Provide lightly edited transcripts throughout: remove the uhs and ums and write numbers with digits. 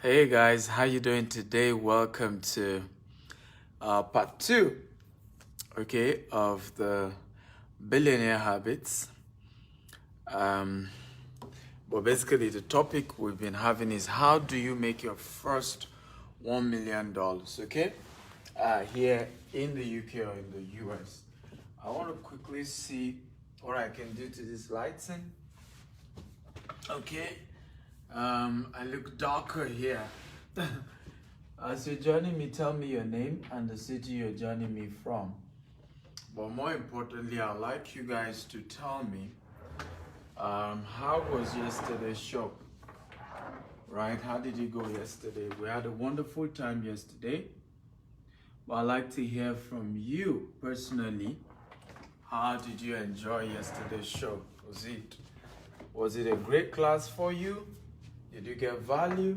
Hey guys, how you doing today? Welcome to part 2, okay, of the billionaire habits. But basically the topic we've been having is how do you make your first $1 million, okay? Here in the UK or in the US. I want to quickly see what I can do to this lighting. Okay. I look darker here. As you're joining me, tell me your name and the city you're joining me from. But more importantly, I'd like you guys to tell me how was yesterday's show? Right? How did it go yesterday? We had a wonderful time yesterday. But I'd like to hear from you personally. How did you enjoy yesterday's show? Was it a great class for you? Did you get value?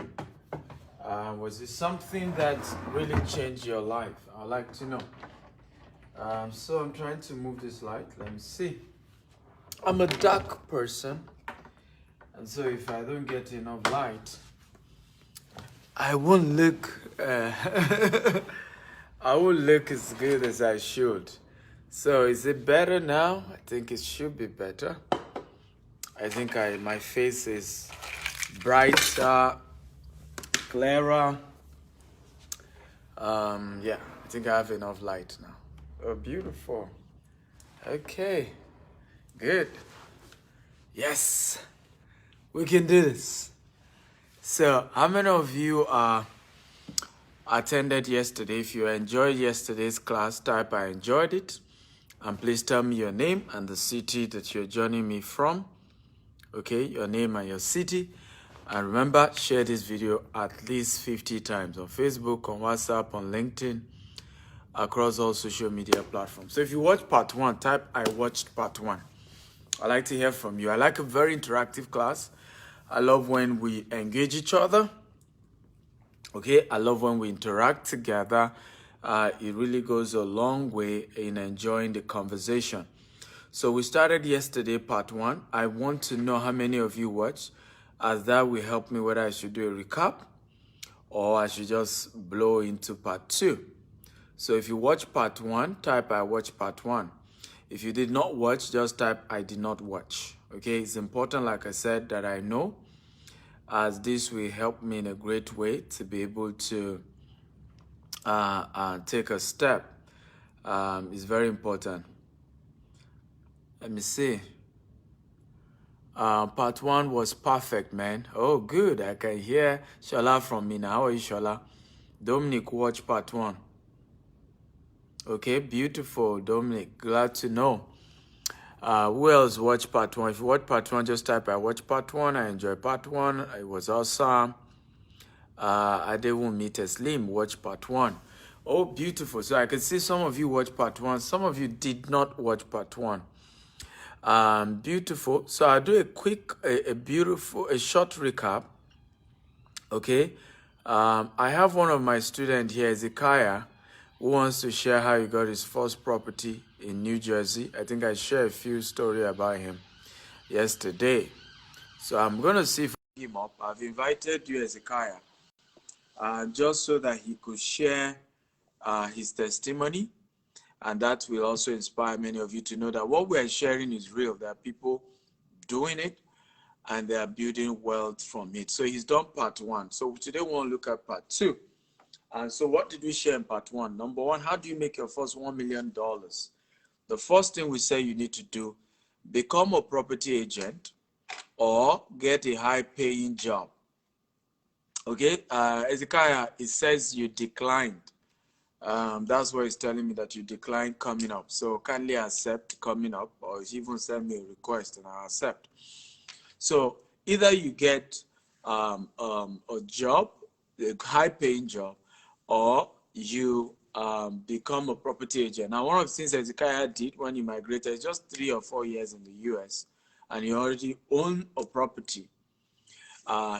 Was it something that really changed your life? I'd like to know. So I'm trying to move this light. Let me see. I'm a dark person, and so if I don't get enough light, I won't look. I won't look as good as I should. So is it better now? I think it should be better. I think my face is brighter, clearer. Yeah, I think I have enough light now. Oh, beautiful. Okay, good. Yes, we can do this. So, how many of you attended yesterday? If you enjoyed yesterday's class, type I enjoyed it. And please tell me your name and the city that you're joining me from. Okay, your name and your city. And remember, share this video at least 50 times on Facebook, on WhatsApp, on LinkedIn, across all social media platforms. So if you watch part 1, type I watched part 1. I like to hear from you. I like a very interactive class. I love when we engage each other. Okay, I love when we interact together. It really goes a long way in enjoying the conversation. So we started yesterday, part 1. I want to know how many of you watched, as that will help me whether I should do a recap or I should just blow into part 2. So if you watch part 1, type I watched part 1. If you did not watch, just type I did not watch. Okay, it's important, like I said, that I know, as this will help me in a great way to be able to take a step. It's very important. Let me see. Part 1 was perfect, man. Oh, good. I can hear Shola from me now. How are you, Shola? Dominic, watch part 1. Okay, beautiful, Dominic. Glad to know. Who else watched part 1? If you watch part 1, just type I watched part 1. I enjoyed part 1. It was awesome. I didn't meet a Slim. Watch part 1. Oh, beautiful. So I can see some of you watch part 1. Some of you did not watch part 1. Beautiful. So I'll do a quick, a short recap. Okay. I have one of my students here, Ezekiah, who wants to share how he got his first property in New Jersey. I think I shared a few stories about him yesterday. So I'm going to see if I can him up. I've invited you, Ezekiah, just so that he could share his testimony. And that will also inspire many of you to know that what we're sharing is real. There are people doing it and they are building wealth from it. So he's done part 1. So today we want to look at part 2. And so what did we share in part 1? Number 1, how do you make your first $1 million? The first thing we say you need to do, become a property agent or get a high-paying job. Okay, Ezekiah, it says you declined. That's what he's telling me, that you declined coming up. So kindly accept coming up, or even send me a request and I'll accept. So either you get a job, a high-paying job, or you become a property agent. Now, one of the things Ezekiah did when he migrated, just 3 or 4 years in the US, and he already owned a property.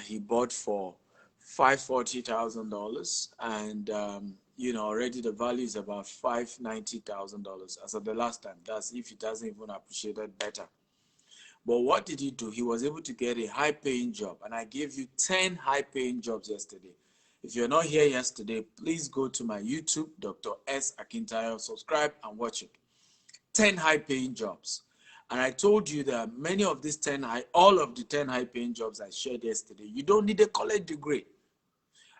He bought for $540,000, and already the value is about $590,000 as of the last time. That's if it hasn't even appreciated better. But what did he do? He was able to get a high-paying job, and I gave you 10 high-paying jobs yesterday. If you're not here yesterday, please go to my YouTube, Dr. S. Akintayo, subscribe and watch it. 10 high-paying jobs. And I told you that many of these all of the 10 high-paying jobs I shared yesterday, you don't need a college degree.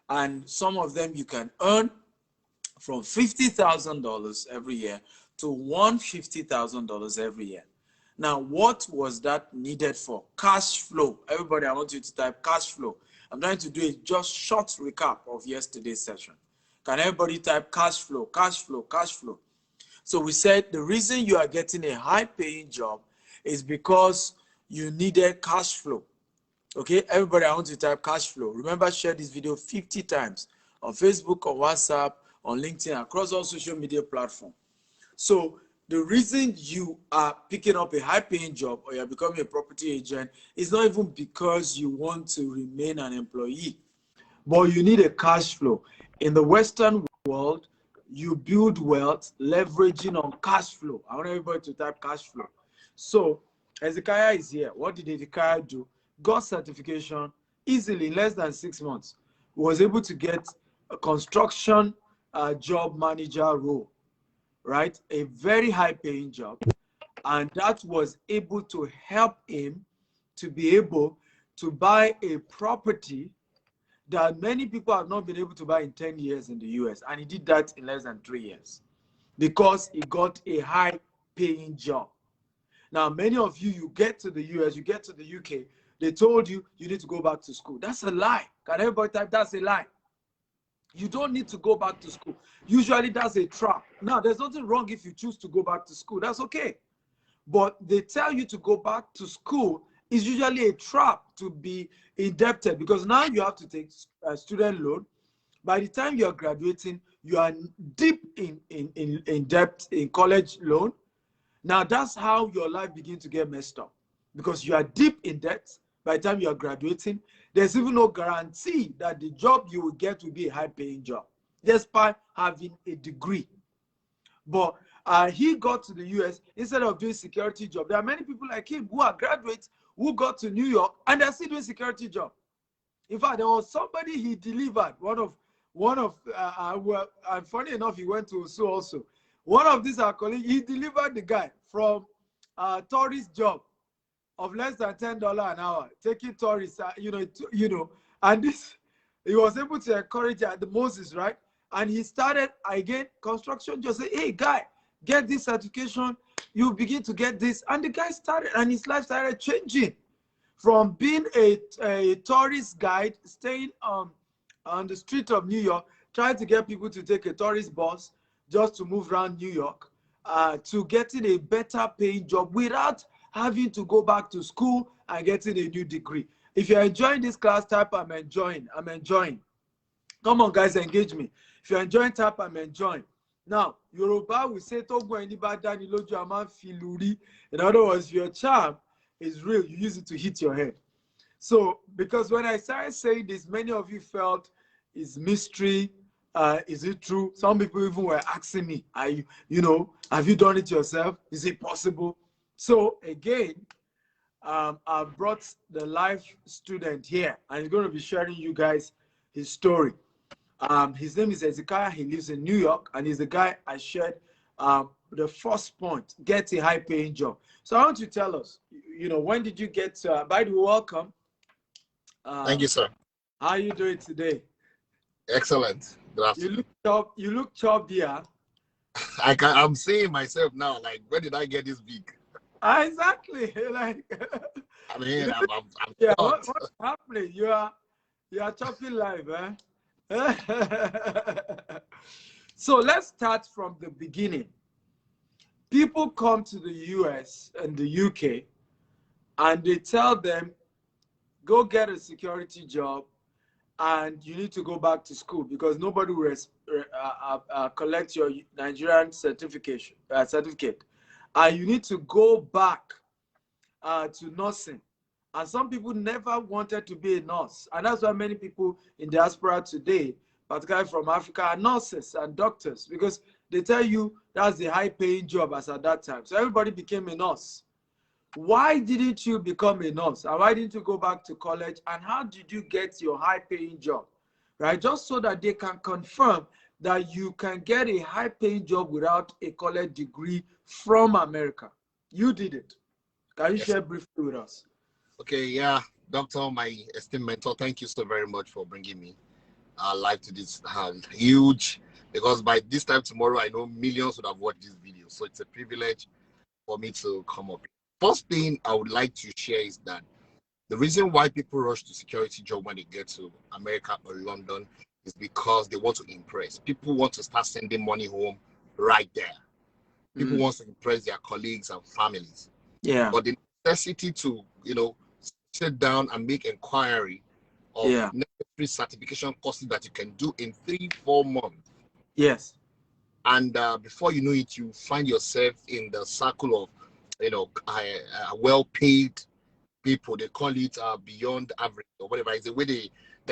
And some of them you can earn from $50,000 every year to $150,000 every year. Now, what was that needed for? Cash flow. Everybody, I want you to type cash flow. I'm trying to do a just short recap of yesterday's session. Can everybody type cash flow, cash flow, cash flow? So we said the reason you are getting a high-paying job is because you needed cash flow. Okay, everybody, I want you to type cash flow. Remember, share this video 50 times on Facebook, on WhatsApp, on LinkedIn, across all social media platforms. So the reason you are picking up a high-paying job or you're becoming a property agent is not even because you want to remain an employee, but you need a cash flow. In the Western world, you build wealth leveraging on cash flow. I want everybody to type cash flow. So Hezekiah is here. What did Hezekiah do? Got certification easily in less than 6 months. He was able to get a construction job manager role, right? A very high paying job. And that was able to help him to be able to buy a property that many people have not been able to buy in 10 years in the US. And he did that in less than 3 years because he got a high paying job. Now, many of you, you get to the US, you get to the UK, they told you you need to go back to school. That's a lie. Can everybody type that's a lie? You don't need to go back to school. Usually that's a trap. Now, there's nothing wrong if you choose to go back to school. That's okay. But they tell you to go back to school is usually a trap to be indebted because now you have to take a student loan. By the time you're graduating, you are deep in debt in college loan. Now that's how your life begins to get messed up because you are deep in debt. By the time you are graduating, there's even no guarantee that the job you will get will be a high-paying job, despite having a degree. But he got to the US instead of doing security job. There are many people like him who are graduates who got to New York and they're still doing security job. In fact, there was somebody he delivered. And funny enough, he went to Osu also. One of these our colleagues, he delivered the guy from a tourist job of less than $10 an hour, taking tourists, and this, he was able to encourage the Moses, right? And he started again construction. Just say, hey, guy, get this certification. You begin to get this, and the guy started, and his life started changing from being a tourist guide, staying on the street of New York, trying to get people to take a tourist bus just to move around New York, to getting a better paying job without having to go back to school and getting a new degree. If you're enjoying this class, type I'm enjoying. I'm enjoying. Come on, guys, engage me. If you're enjoying, type I'm enjoying. Now, Yoruba will say, in other words, your charm is real. You use it to hit your head. So, because when I started saying this, many of you felt it's mystery. Is it true? Some people even were asking me, have you done it yourself? Is it possible? So again, I brought the live student here, and he's going to be sharing you guys his story. His name is Hezekiah. He lives in New York, and he's the guy I shared the first point, get a high-paying job. So I want you to tell us, when did you get, by the way, welcome. Thank you, sir. How are you doing today? Excellent. Good afternoon. You look chubbier. I'm seeing myself now, like, where did I get this big? Exactly. Like, I mean, I'm yeah, what's happening? You are chopping live, eh? So let's start from the beginning. People come to the US and the UK and they tell them, go get a security job and you need to go back to school because nobody will collect your Nigerian certificate. And you need to go back to nursing. And some people never wanted to be a nurse. And that's why many people in diaspora today, particularly from Africa, are nurses and doctors because they tell you that's the high-paying job as at that time. So everybody became a nurse. Why didn't you become a nurse? And why didn't you go back to college? And how did you get your high-paying job? Right? Just so that they can confirm that you can get a high-paying job without a college degree from America. You did it. Can you Yes. share briefly with us? Okay, yeah, Doctor, my esteemed mentor, thank you so very much for bringing me live to this huge, because by this time tomorrow, I know millions would have watched this video. So it's a privilege for me to come up. First thing I would like to share is that the reason why people rush to security job when they get to America or London is because they want to impress. People want to start sending money home right there. People want to impress their colleagues and families. Yeah. But the necessity to, sit down and make inquiry of necessary certification courses that you can do in 3-4 months. Yes. And before you know it, you find yourself in the circle of, well-paid people. They call it beyond average or whatever. There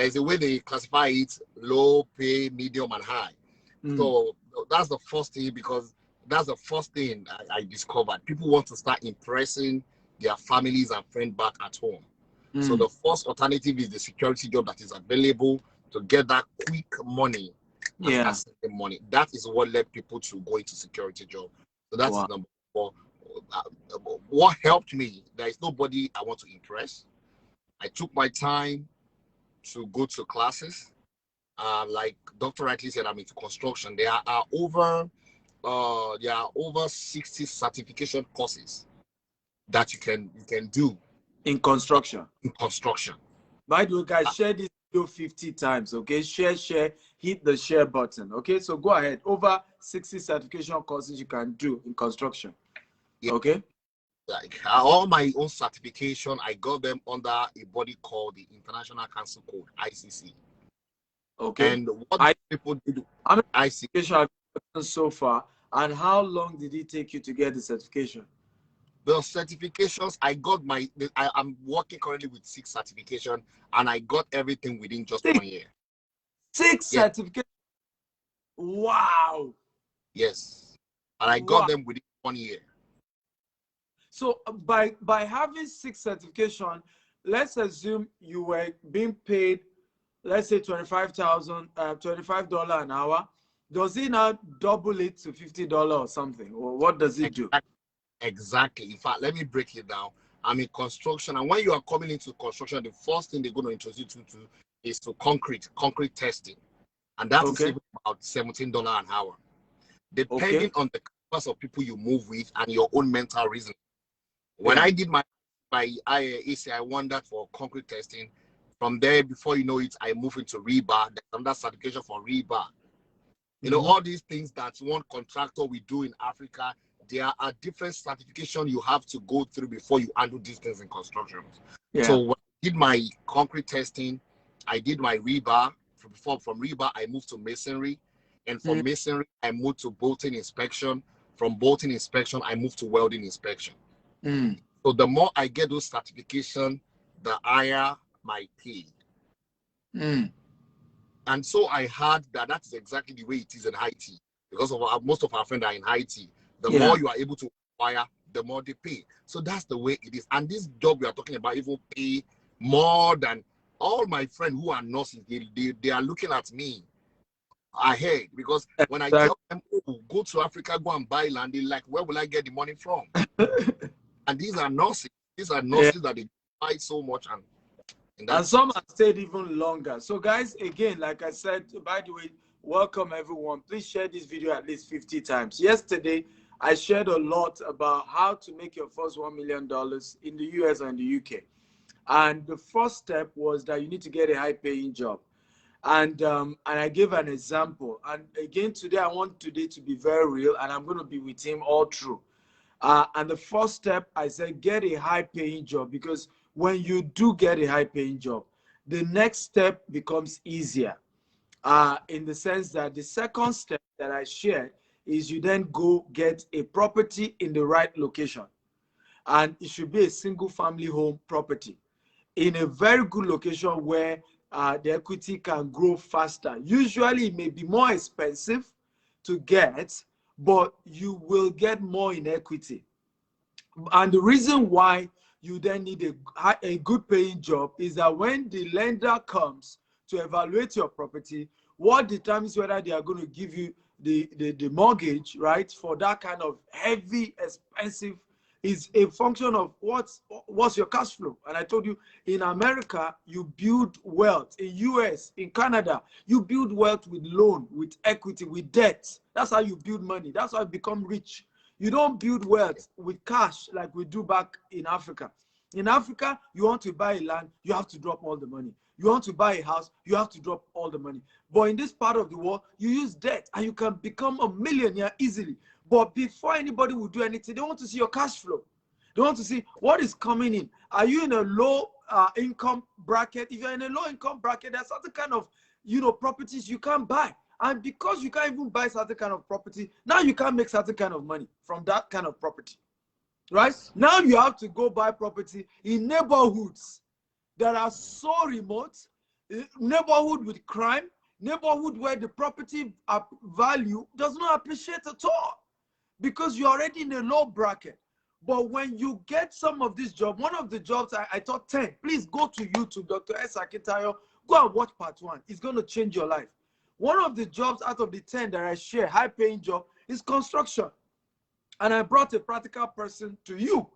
is a way they classify it: low pay, medium, and high. So that's the first thing, because that's the first thing I discovered. People want to start impressing their families and friends back at home. So the first alternative is the security job that is available to get that quick money. And start saving money. That is what led people to go into security job. So that's number 4. What helped me? There is nobody I want to impress. I took my time to go to classes. Like Dr. rightly said, I'm into construction. There are over 60 certification courses that you can do in construction. By the way, guys, share this video 50 times, okay? Share, hit the share button, okay? So go ahead. Over 60 certification courses you can do in construction, okay? Like all my own certification, I got them under a body called the International Council Code, ICC. Okay. And what people do, how many certifications have you done so far, and how long did it take you to get the certification? The certifications I got, I'm working currently with 6 certifications, and I got everything within just 1 year. 6 certifications. Wow. Yes, and I got them within 1 year. So by having 6 certification, let's assume you were being paid, let's say $25 an hour. Does it now double it to $50 or something, or what does it do? Exactly. In fact, let me break it down. I'm in construction, and when you are coming into construction, the first thing they're going to introduce you to is to concrete testing, and that is about $17 an hour, depending on the class of people you move with and your own mental reason. When I did my IAC, I won that for concrete testing. From there, before you know it, I moved into rebar. There's another certification for rebar. You know, all these things that one contractor we do in Africa, there are different certifications you have to go through before you handle these things in construction. So when I did my concrete testing, I did my rebar. From rebar, I moved to masonry. And from masonry, I moved to bolting inspection. From bolting inspection, I moved to welding inspection. So the more I get those certifications, the higher my pay. And so I heard that is exactly the way it is in IT, because of most of our friends are in IT. The more you are able to acquire, the more they pay. So that's the way it is. And this job we are talking about even pay more than all my friends who are nurses. They are looking at me ahead, because when I tell them, oh, go to Africa, go and buy land, they're like, where will I get the money from? And these are nurses. These are nurses that they buy so much, and some have stayed even longer. So guys, again, like I said, by the way, welcome everyone. Please share this video at least 50 times. Yesterday, I shared a lot about how to make your first $1 million in the US and the UK. And the first step was that you need to get a high-paying job. And I gave an example. And again, today, I want today to be very real, and I'm going to be with him all through. And the first step, I said, get a high-paying job, because when you do get a high-paying job, the next step becomes easier, in the sense that the second step that I shared is you then go get a property in the right location. And it should be a single-family home property in a very good location where the equity can grow faster. Usually, it may be more expensive to get, but you will get more in equity. And the reason why you then need a good paying job is that when the lender comes to evaluate your property, what determines whether they are going to give you the mortgage, right, for that kind of heavy, expensive, is a function of what's your cash flow. And I told you, in America, you build wealth. In US, in Canada, you build wealth with loan, with equity, with debt. That's how you build money. That's how you become rich. You don't build wealth with cash like we do back in Africa. In Africa, you want to buy a land, you have to drop all the money. You want to buy a house, you have to drop all the money. But in this part of the world, you use debt and you can become a millionaire easily. But before anybody will do anything, they want to see your cash flow. They want to see what is coming in. Are you in a low income bracket? If you're in a low income bracket, there's certain kind of properties you can't buy. And because you can't even buy certain kind of property, now you can't make certain kind of money from that kind of property. Right? Now you have to go buy property in neighborhoods that are so remote, neighborhood with crime, neighborhood where the property value does not appreciate at all because you're already in a low bracket. But when you get some of these jobs, one of the jobs I taught 10, please go to YouTube, Dr. S. Akintayo, go and watch part 1. It's going to change your life. One of the jobs out of the 10 that I share, high-paying job, is construction. And I brought a practical person to you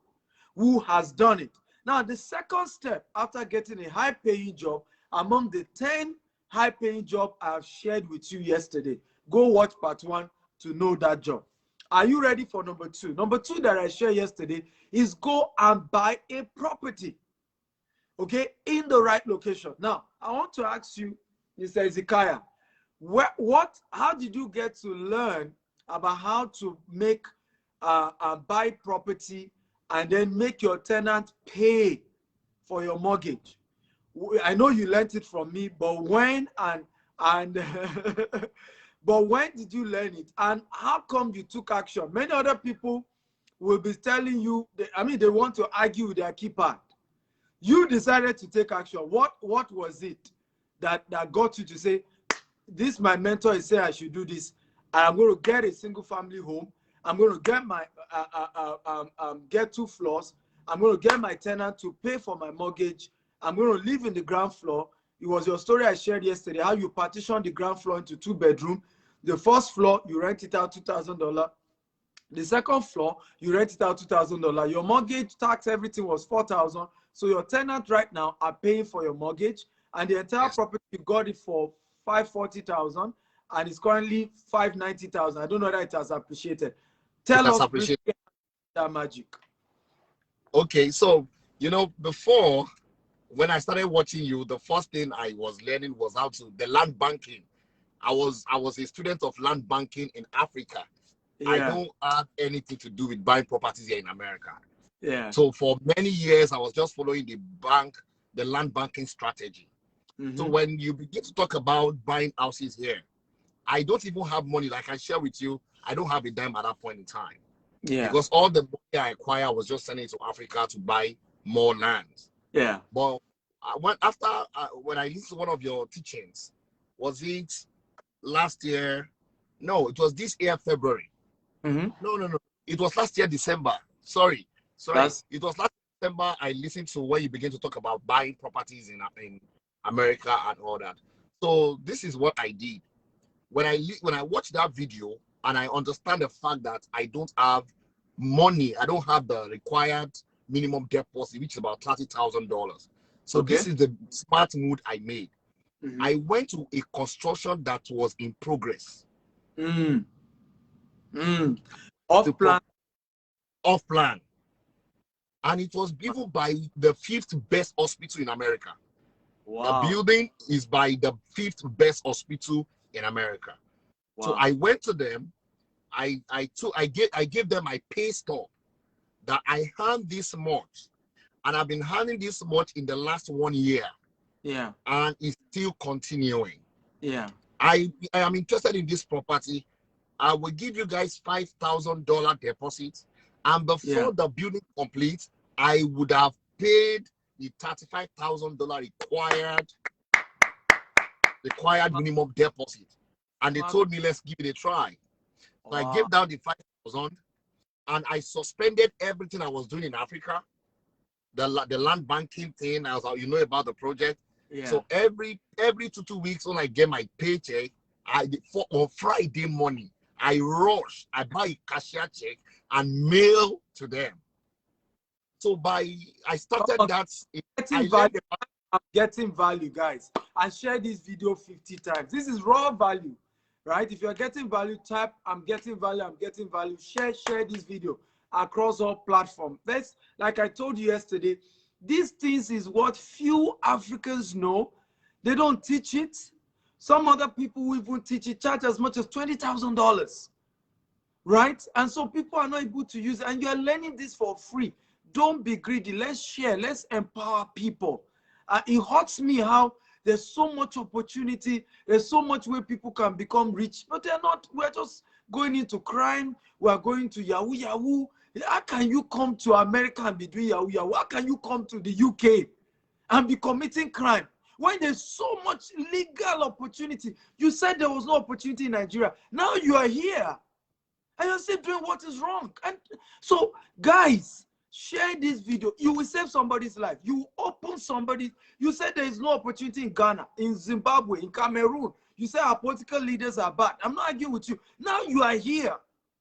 who has done it. Now, the second step after getting a high-paying job, among the 10 high-paying jobs I've shared with you yesterday, go watch part 1 to know that job. Are you ready for number 2? Number 2 that I shared yesterday is go and buy a property, okay, in the right location. Now, I want to ask you, Mr. Ezekiah, how did you get to learn about how to make buy property and then make your tenant pay for your mortgage? I know you learned it from me, but when but when did you learn it, and how come you took action? Many other people will be telling you, they want to argue with their keypad. You decided to take action. What was it that got you to say, this, my mentor is saying I should do this, and I'm going to get a single family home. I'm going to get my get 2 floors. I'm going to get my tenant to pay for my mortgage. I'm going to live in the ground floor. It was your story I shared yesterday, how you partitioned the ground floor into 2 bedrooms. The first floor, you rent it out $2,000. The second floor, you rent it out $2,000. Your mortgage, tax, everything was $4,000. So your tenant right now are paying for your mortgage, and the entire property, you got it for $540,000, and it's currently $590,000. I don't know that it has appreciated. Tell us that magic. Okay, so before, when I started watching you, the first thing I was learning was the land banking. I was a student of land banking in Africa. Yeah. I don't have anything to do with buying properties here in America. Yeah. So for many years, I was just following the land banking strategy. Mm-hmm. So when you begin to talk about buying houses here, I don't even have money. Like I share with you, I don't have a dime at that point in time. Yeah. Because all the money I acquire was just sending it to Africa to buy more lands. Yeah. But when I listened to one of your teachings, was it last year? No, it was this year, February. Mm-hmm. No. It was last year, December. Sorry. It was last December I listened to when you began to talk about buying properties in America and all that. So this is what I did. When I watched that video and I understand the fact that I don't have money, I don't have the required minimum deposit, which is about $30,000. So This is the smart move I made. Mm-hmm. I went to a construction that was in progress. Off plan. And it was given by the 5th best hospital in America. Wow. The building is by the 5th best hospital in America. Wow. So I went to them. I gave them my pay stub that I earned this much, and I've been earning this much in the last 1 year. Yeah. And it's still continuing. Yeah. I am interested in this property. I will give you guys $5,000 deposit, and before the building completes, I would have paid the $35,000 required minimum deposit. And they told me, let's give it a try. So I gave down the $5,000. and I suspended everything I was doing in Africa. The land banking thing, I was, you know about the project. Yeah. So every 2 weeks when I get my paycheck, on Friday morning, I rush, I buy a cashier check and mail to them. So I started that. I'm getting value, guys. And share this video 50 times. This is raw value, right? If you're getting value, type I'm getting value, I'm getting value. Share this video across all platforms. That's, like I told you yesterday, these things is what few Africans know. They don't teach it. Some other people who even teach it charge as much as $20,000, right? And so people are not able to use it, and you're learning this for free. Don't be greedy. Let's share. Let's empower people. It hurts me how there's so much opportunity. There's so much way people can become rich, but they're not. We're just going into crime. We're going to Yahoo Yahoo. How can you come to America and be doing Yahoo Yahoo? How can you come to the UK and be committing crime when there's so much legal opportunity? You said there was no opportunity in Nigeria. Now you are here and you're still doing what is wrong. And so, guys, share this video. You will save somebody's life. You will open somebody. You said there is no opportunity in Ghana, in Zimbabwe, in Cameroon. You say our political leaders are bad. I'm not arguing with you. Now you are here.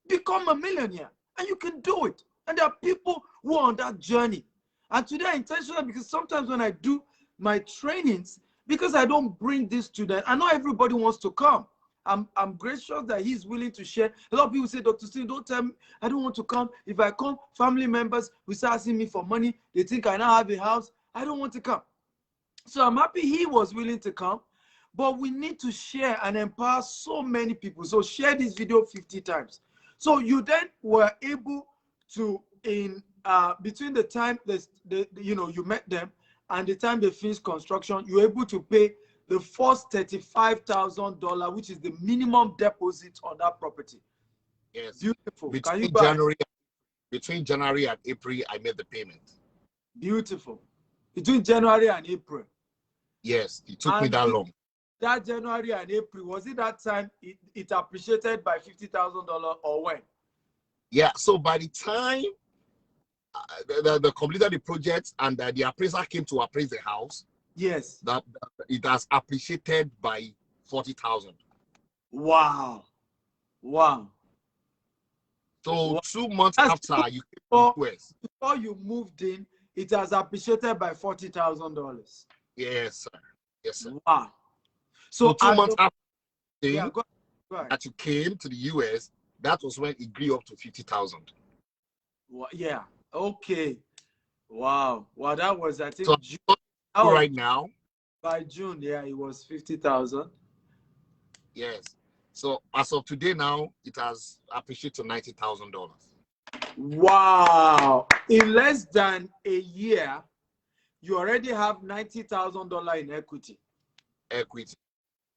Become a millionaire. And you can do it. And there are people who are on that journey. And today I'm intentional because sometimes when I do my trainings, because I don't bring this student, I know everybody wants to come. I'm gracious that he's willing to share. A lot of people say, Dr. Steve, don't tell me, I don't want to come. If I come, family members will start asking me for money. They think I now have a house. I don't want to come. So I'm happy he was willing to come. But we need to share and empower so many people. So share this video 50 times. So you then were able to, in between the time you met them and the time they finished construction, you were able to pay the first $35,000, which is the minimum deposit on that property. Yes. Beautiful. Between January and April, I made the payment. Beautiful. Between January and April. Yes, it took me that long. That January and April, was it that time it appreciated by $50,000 or when? Yeah, so by the time they completed the project and the appraiser came to appraise the house, yes, that it has appreciated by 40,000. Wow. Wow. So 2 months after you came to the US, before you moved in, it has appreciated by $40,000. Yes, sir. Yes, sir. Wow. So 2 months after go ahead. that you came to the US, that was when it grew up to 50,000. Yeah. Okay. Wow. Well, that was, I think, so June. Right now. By June, yeah, it was 50,000. Yes. So as of today now, it has appreciated to $90,000. Wow. In less than a year, you already have $90,000 in equity.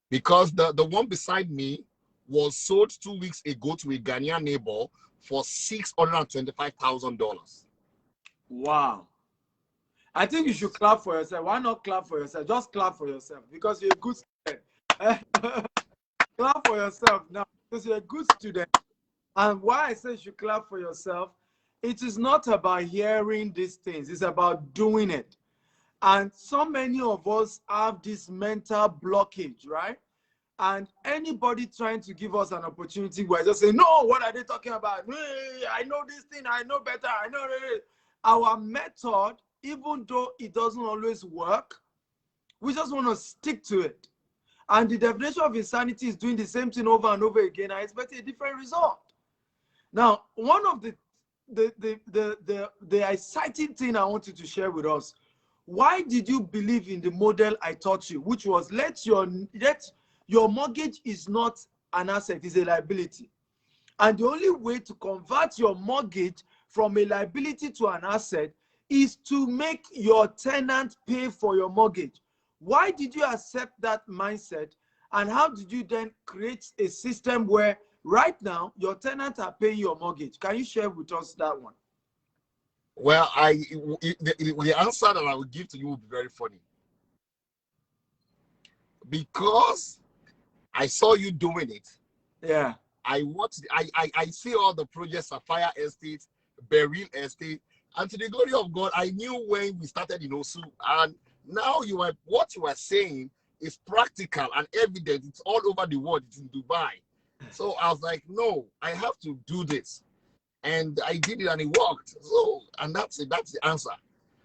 Because the one beside me was sold 2 weeks ago to a Ghanaian neighbor for $625,000. Wow. I think you should clap for yourself. Why not clap for yourself? Just clap for yourself because you're a good student. Clap for yourself now because you're a good student. And why I say you should clap for yourself, it is not about hearing these things. It's about doing it. And so many of us have this mental blockage, right? And anybody trying to give us an opportunity, we're just saying, no, what are they talking about? I know this thing, I know better, I know it. Our method, even though it doesn't always work, we just want to stick to it. And the definition of insanity is doing the same thing over and over again. I expect a different result. Now, one of the exciting thing I want you to share with us, why did you believe in the model I taught you, which was let your mortgage is not an asset, it's a liability. And the only way to convert your mortgage from a liability to an asset is to make your tenant pay for your mortgage. Why did you accept that mindset? And how did you then create a system where right now your tenants are paying your mortgage? Can you share with us that one? Well, the answer that I will give to you will be very funny. Because I saw you doing it. Yeah. I watch, I see all the projects, Sapphire Estate, Beryl Estate, and to the glory of God, I knew when we started in Osu, and now what you are saying is practical and evident. It's all over the world. It's in Dubai. So I was like, no, I have to do this. And I did it and it worked. So, and that's it. That's the answer.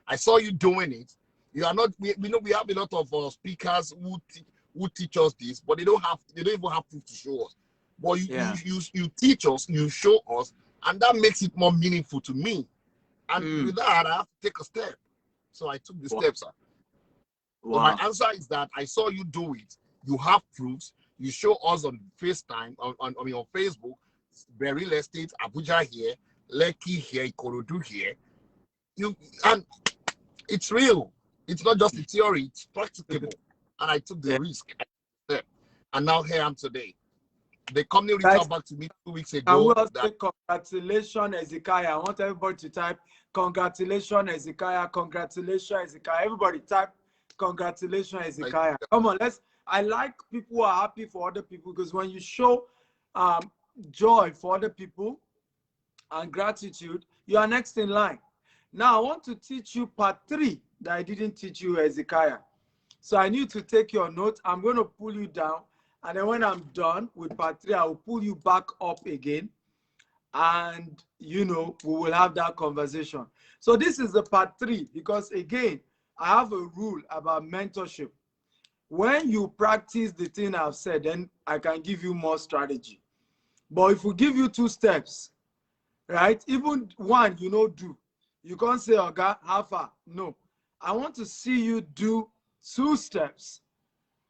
I saw you doing it. You are not, we know we have a lot of speakers who teach us this, but they don't even have proof to show us. But you teach us, you show us, and that makes it more meaningful to me. And with that, I have to take a step. So I took the steps. Sir. So my answer is that I saw you do it. You have proofs. You show us on FaceTime, on Facebook, Beryl Estate, Abuja here, Lekki here, Ikorodu here. And it's real. It's not just a theory, it's practicable. And I took the risk. And now here I am today. The company reached out back to me 2 weeks ago. Congratulations, Hezekiah. I want everybody to type congratulations, Hezekiah. Congratulations, Hezekiah. Everybody type congratulations, Hezekiah. Come on, I like people who are happy for other people, because when you show joy for other people and gratitude, you are next in line. Now, I want to teach you part 3 that I didn't teach you, Hezekiah. So I need to take your notes. I'm going to pull you down. And then when I'm done with part 3, I will pull you back up again. And, we will have that conversation. So this is the part 3, because, again, I have a rule about mentorship. When you practice the thing I've said, then I can give you more strategy. But if we give you 2 steps, right, even one, do. You can't say, okay, how far? No. I want to see you do 2 steps,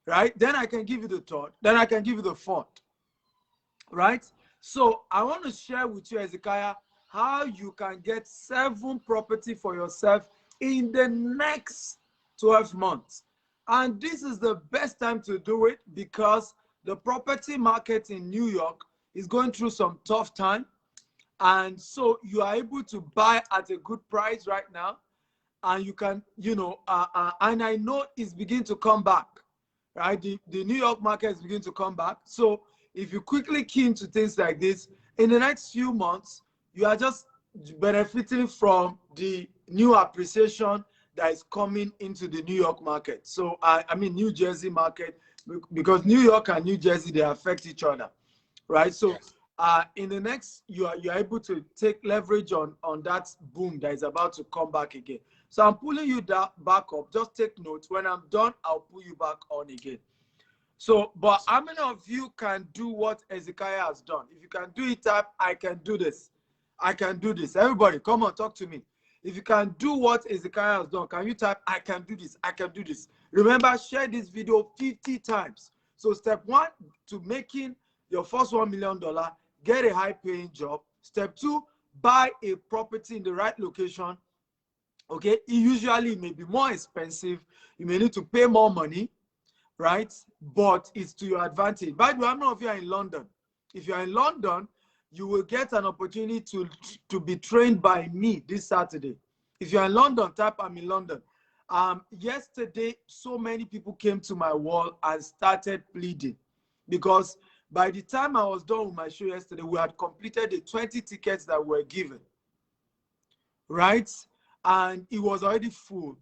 right? Then I can give you the 3rd. Then I can give you the 4th, right? So I want to share with you, Hezekiah, how you can get 7 property for yourself in the next 12 months. And this is the best time to do it, because the property market in New York is going through some tough time. And so you are able to buy at a good price right now. And you can, and I know it's beginning to come back, right? The New York market is beginning to come back. So if you quickly key into things like this, in the next few months, you are just benefiting from the new appreciation that is coming into the New York market. So I mean New Jersey market, because New York and New Jersey, they affect each other, right? So in the next, you are able to take leverage on that boom that is about to come back again. So I'm pulling you back up. Just take notes. When I'm done, I'll pull you back on again. So, but how many of you can do what Hezekiah has done? If you can do it, type, I can do this. I can do this. Everybody, come on, talk to me. If you can do what Hezekiah has done, can you type, I can do this, I can do this. Remember, share this video 50 times. So step 1, to making your first $1 million, get a high-paying job. Step 2, buy a property in the right location. Okay, usually it may be more expensive. You may need to pay more money, right? But it's to your advantage. By the way, how many of you are in London? If you are in London, you will get an opportunity to be trained by me this Saturday. If you're in London, type I'm in London. Yesterday, so many people came to my wall and started pleading, because by the time I was done with my show yesterday, we had completed the 20 tickets that were given, right? And it was already full.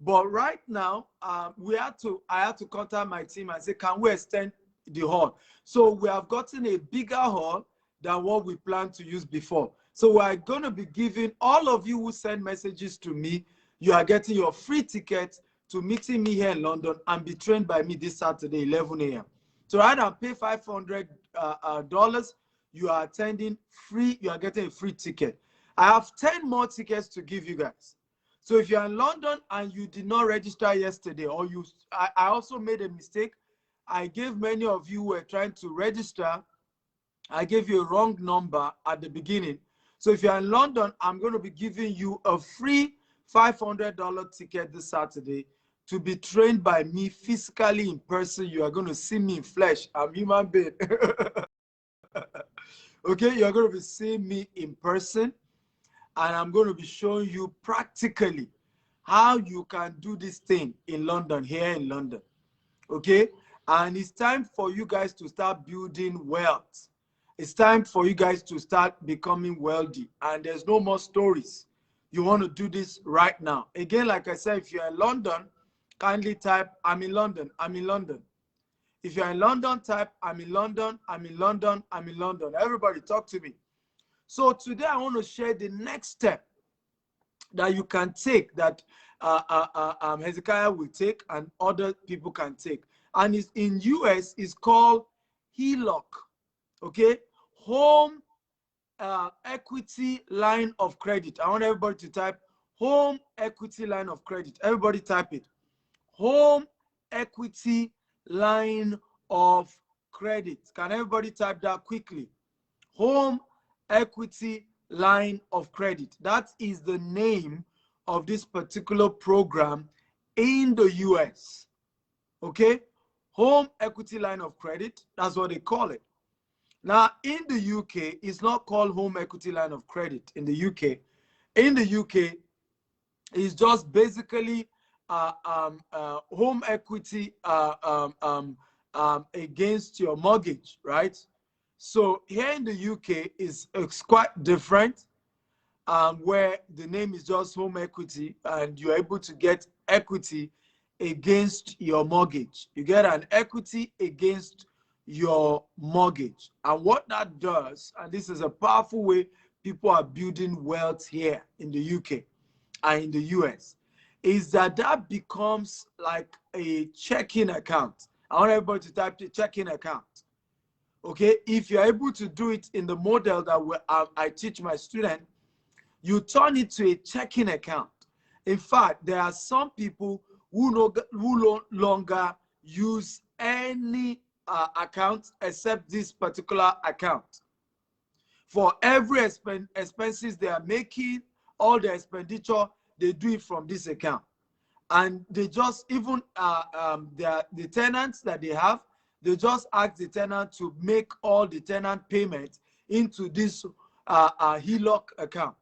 But right now, I had to contact my team and say, can we extend the hall? So we have gotten a bigger hall than what we planned to use before. So we're going to be giving all of you who send messages to me, you are getting your free ticket to meeting me here in London and be trained by me this Saturday, 11 a.m. So rather than pay $500, you are attending free, you are getting a free ticket. I have 10 more tickets to give you guys. So if you're in London and you did not register yesterday, or I also made a mistake. I gave many of you who were trying to register, I gave you a wrong number at the beginning. So if you're in London, I'm going to be giving you a free $500 ticket this Saturday to be trained by me physically in person. You are going to see me in flesh. I'm human being. Okay, you're going to be seeing me in person, and I'm going to be showing you practically how you can do this thing in London, here in London. Okay, and it's time for you guys to start building wealth. It's time for you guys to start becoming wealthy, and there's no more stories. You want to do this right now. Again, like I said, if you're in London, kindly type, I'm in London, I'm in London. If you're in London, type, I'm in London, I'm in London, I'm in London. Everybody talk to me. So today I want to share the next step that you can take, that Hezekiah will take and other people can take. And it's in US, it's called HELOC, okay? Home equity line of credit. I want everybody to type home equity line of credit. Everybody type it. Home equity line of credit. Can everybody type that quickly? Home equity line of credit. That is the name of this particular program in the US. Okay? Home equity line of credit. That's what they call it. Now, in the UK, it's not called home equity line of credit in the UK. In the UK, it's just basically home equity against your mortgage, right? So here in the UK, it's quite different, where the name is just home equity, and you're able to get equity against your mortgage. You get an equity against your mortgage. And what that does, and this is a powerful way people are building wealth here in the UK and in the US, is that becomes like a checking account. I want everybody to type the checking account. Okay, if you're able to do it in the model that I teach my student, you turn it to a checking account. In fact, there are some people who no longer use any account except this particular account. For every expenses they are making, all the expenditure, they do it from this account. And they just, even the tenants that they have, they just ask the tenant to make all the tenant payments into this HELOC account.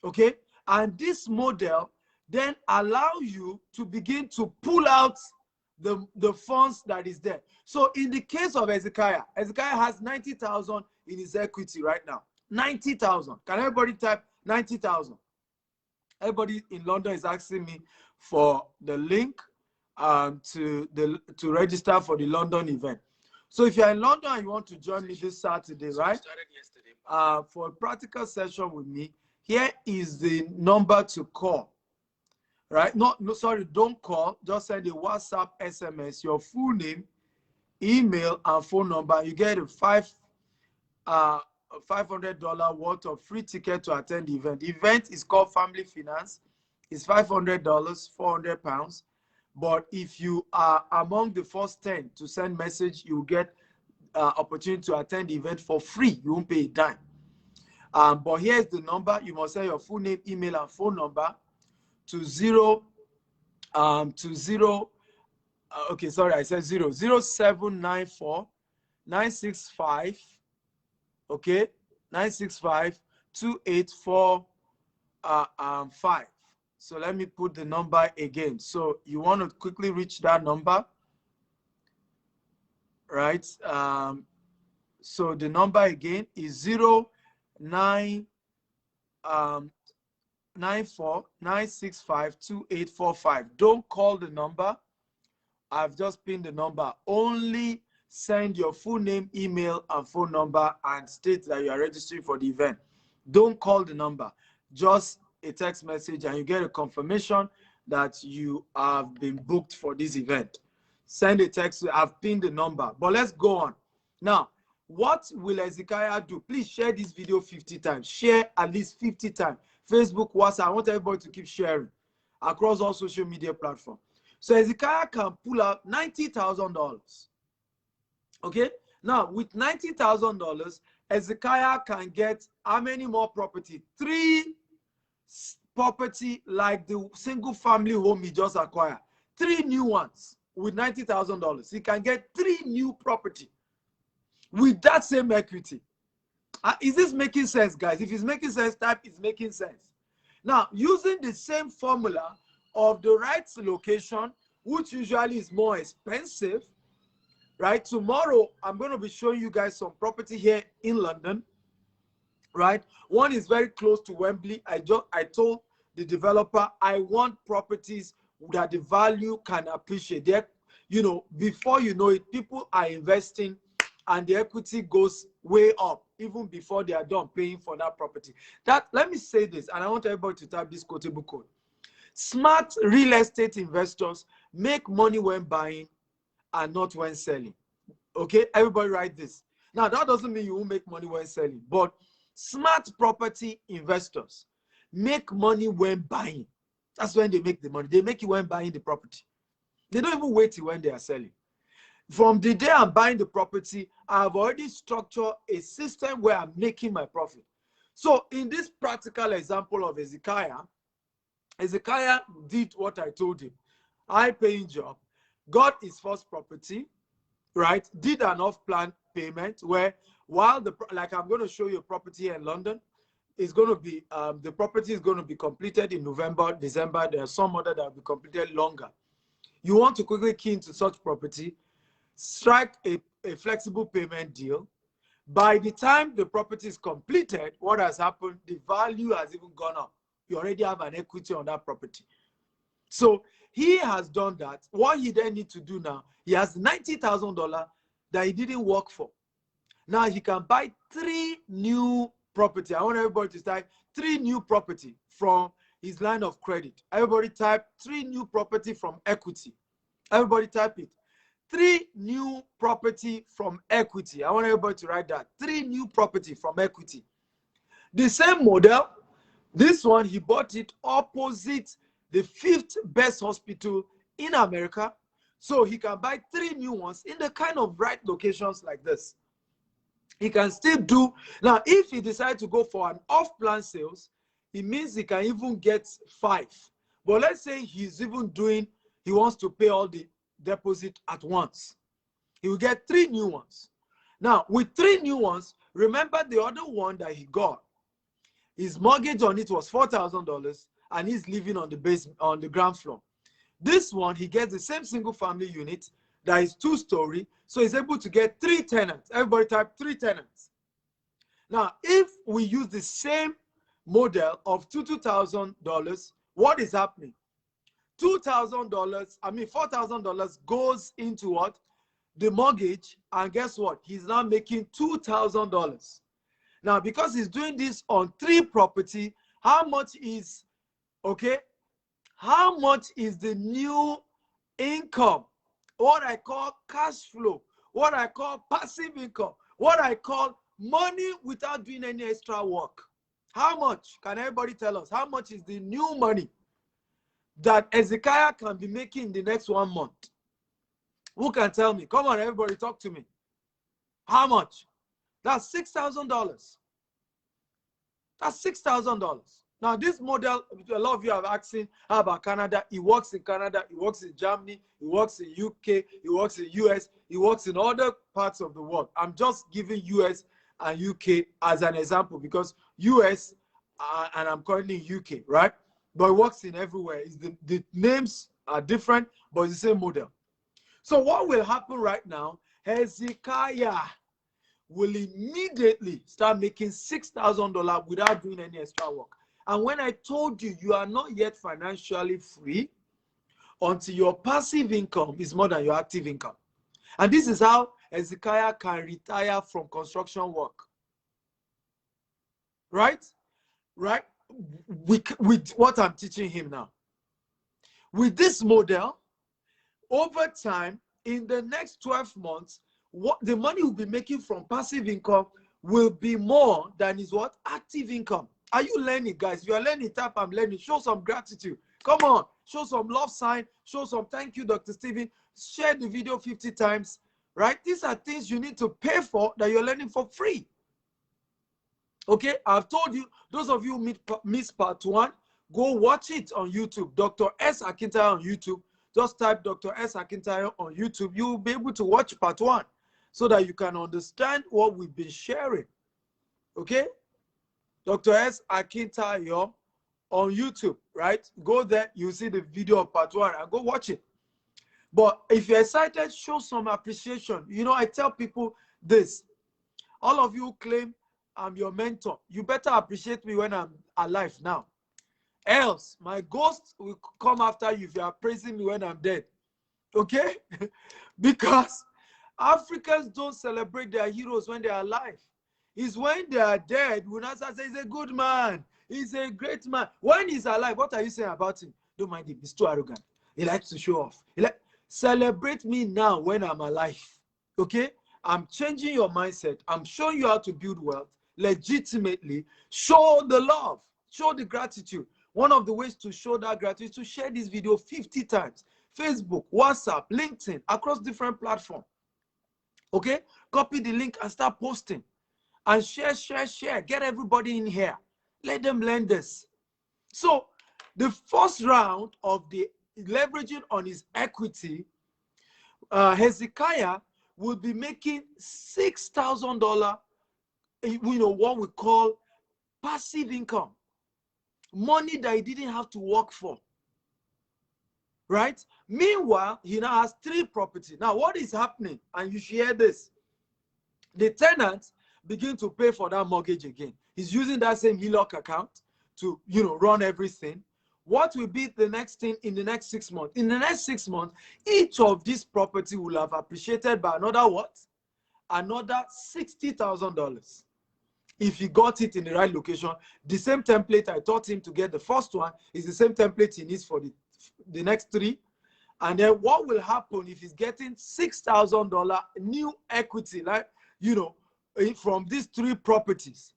Okay? And this model then allow you to begin to pull out the funds that is there. So in the case of Hezekiah, Hezekiah has 90,000 in his equity right now. 90,000. Can everybody type 90,000? Everybody in London is asking me for the link to register for the London event. So if you're in London and you want to join me this Saturday, right? For a practical session with me, here is the number to call. Right? Sorry, don't call. Just send a WhatsApp, SMS, your full name, email, and phone number. You get a $500 worth of free ticket to attend the event. The event is called Family Finance. It's $500, £400. But if you are among the first 10 to send message, you get opportunity to attend the event for free. You won't pay a dime. But here's the number. You must say your full name, email, and phone number to okay, sorry, I said 0794 965, okay, 965 2845. So let me put the number again. So you want to quickly reach that number, right? So the number again is 94 965 2845. Don't call the number. I've just pinned the number. Only send your full name, email, and phone number and state that you are registering for the event. Don't call the number. Just a text message and you get a confirmation that you have been booked for this event. Send a text. I've pinned the number. But let's go on. Now, what will Hezekiah do? Please share this video 50 times. Share at least 50 times. Facebook, WhatsApp. I want everybody to keep sharing across all social media platforms. So Hezekiah can pull out $90,000. Okay? Now, with $90,000, Hezekiah can get how many more property? 3 property like the single family home he just acquired. 3 new ones with $90,000. He can get 3 new property with that same equity. Is this making sense, guys? If it's making sense, type it's making sense. Now, using the same formula of the right location, which usually is more expensive, right? Tomorrow, I'm going to be showing you guys some property here in London, right? One is very close to Wembley. I told the developer I want properties that the value can appreciate. There, you know, before you know it, people are investing and the equity goes way up even before they are done paying for that property. That, let me say this, and I want everybody to type this quotable code. Smart real estate investors make money when buying and not when selling. Okay, everybody write this. Now, that doesn't mean you won't make money when selling, but smart property investors make money when buying. That's when they make the money. They make it when buying the property. They don't even wait till when they are selling. From the day I'm buying the property, I've already structured a system where I'm making my profit. So in this practical example of Hezekiah did what I told him. High-paying job, got his first property, right? Did an off-plan payment where, while like I'm going to show you a property here in London, is going to be the property is going to be completed in November, December. There are some other that will be completed longer. You want to quickly key into such property, strike a flexible payment deal. By the time the property is completed, what has happened? The value has even gone up. You already have an equity on that property. So he has done that. What he then needs to do now, he has $90,000 that he didn't work for. Now he can buy 3 new property. I want everybody to type 3 new property from his line of credit. Everybody type 3 new property from equity. Everybody type it. 3 new property from equity. I want everybody to write that. 3 new property from equity. The same model. This one, he bought it opposite the 5th best hospital in America. So he can buy 3 new ones in the kind of right locations like this. He can still do. Now, if he decides to go for an off-plan sales, it means he can even get 5. But let's say he's even doing, he wants to pay all the deposit at once. He will get 3 new ones. Now, with 3 new ones, remember the other one that he got, his mortgage on it was $4,000 and he's living on the ground floor. This one, he gets the same single family unit that is 2-story, so he's able to get 3 tenants. Everybody type 3 tenants. Now, if we use the same model of $2,000, what is happening? $4,000 goes into what? The mortgage, and guess what? He's now making $2,000. Now, because he's doing this on 3 property, how much is, okay? How much is the new income? What I call cash flow, what I call passive income, what I call money without doing any extra work. How much? Can everybody tell us? How much is the new money that Hezekiah can be making in the next 1 month? Who can tell me? Come on, everybody, talk to me. How much? That's $6,000. That's $6,000. Now, this model, a lot of you have asking, how about Canada? It works in Canada, it works in Germany, it works in UK, it works in US, it works in other parts of the world. I'm just giving US and UK as an example because US and I'm currently in UK, right? But it works in everywhere. The names are different, but it's the same model. So what will happen right now? Hezekiah will immediately start making $6,000 without doing any extra work. And when I told you, you are not yet financially free until your passive income is more than your active income. And this is how Hezekiah can retire from construction work. Right? Right? With what I'm teaching him now. With this model, over time, in the next 12 months, what the money will be making from passive income will be more than his what? Active income. Are you learning, guys? If you are learning, type I'm learning. Show some gratitude. Come on. Show some love sign. Show some thank you, Dr. Stephen. Share the video 50 times. Right? These are things you need to pay for that you're learning for free. Okay? I've told you, those of you who missed part 1, go watch it on YouTube. Dr. S. Akintayo on YouTube. Just type Dr. S. Akintayo on YouTube. You will be able to watch part 1 so that you can understand what we've been sharing. Okay? Dr. S. Akintayo on YouTube, right? Go there, you see the video of part 1 and go watch it. But if you're excited, show some appreciation. You know, I tell people this. All of you claim I'm your mentor. You better appreciate me when I'm alive now. Else, my ghost will come after you if you are praising me when I'm dead. Okay? Because Africans don't celebrate their heroes when they are alive. It's when they are dead, we not say he's a good man. He's a great man. When he's alive, what are you saying about him? Don't mind him. He's too arrogant. He likes to show off. Celebrate me now when I'm alive. Okay? I'm changing your mindset. I'm showing you how to build wealth legitimately. Show the love. Show the gratitude. One of the ways to show that gratitude is to share this video 50 times. Facebook, WhatsApp, LinkedIn, across different platforms. Okay? Copy the link and start posting. And share, share, share. Get everybody in here. Let them learn this. So, the first round of the leveraging on his equity, Hezekiah will be making $6,000, what we call passive income. Money that he didn't have to work for. Right? Meanwhile, he now has 3 properties. Now, what is happening? And you should hear this. The tenants begin to pay for that mortgage again. He's using that same HELOC account to, run everything. What will be the next thing in the next 6 months? In the next 6 months, each of these property will have appreciated by another what? Another $60,000. If he got it in the right location. The same template I taught him to get the first one is the same template he needs for the next 3. And then what will happen if he's getting $6,000 new equity, like, from these 3 properties?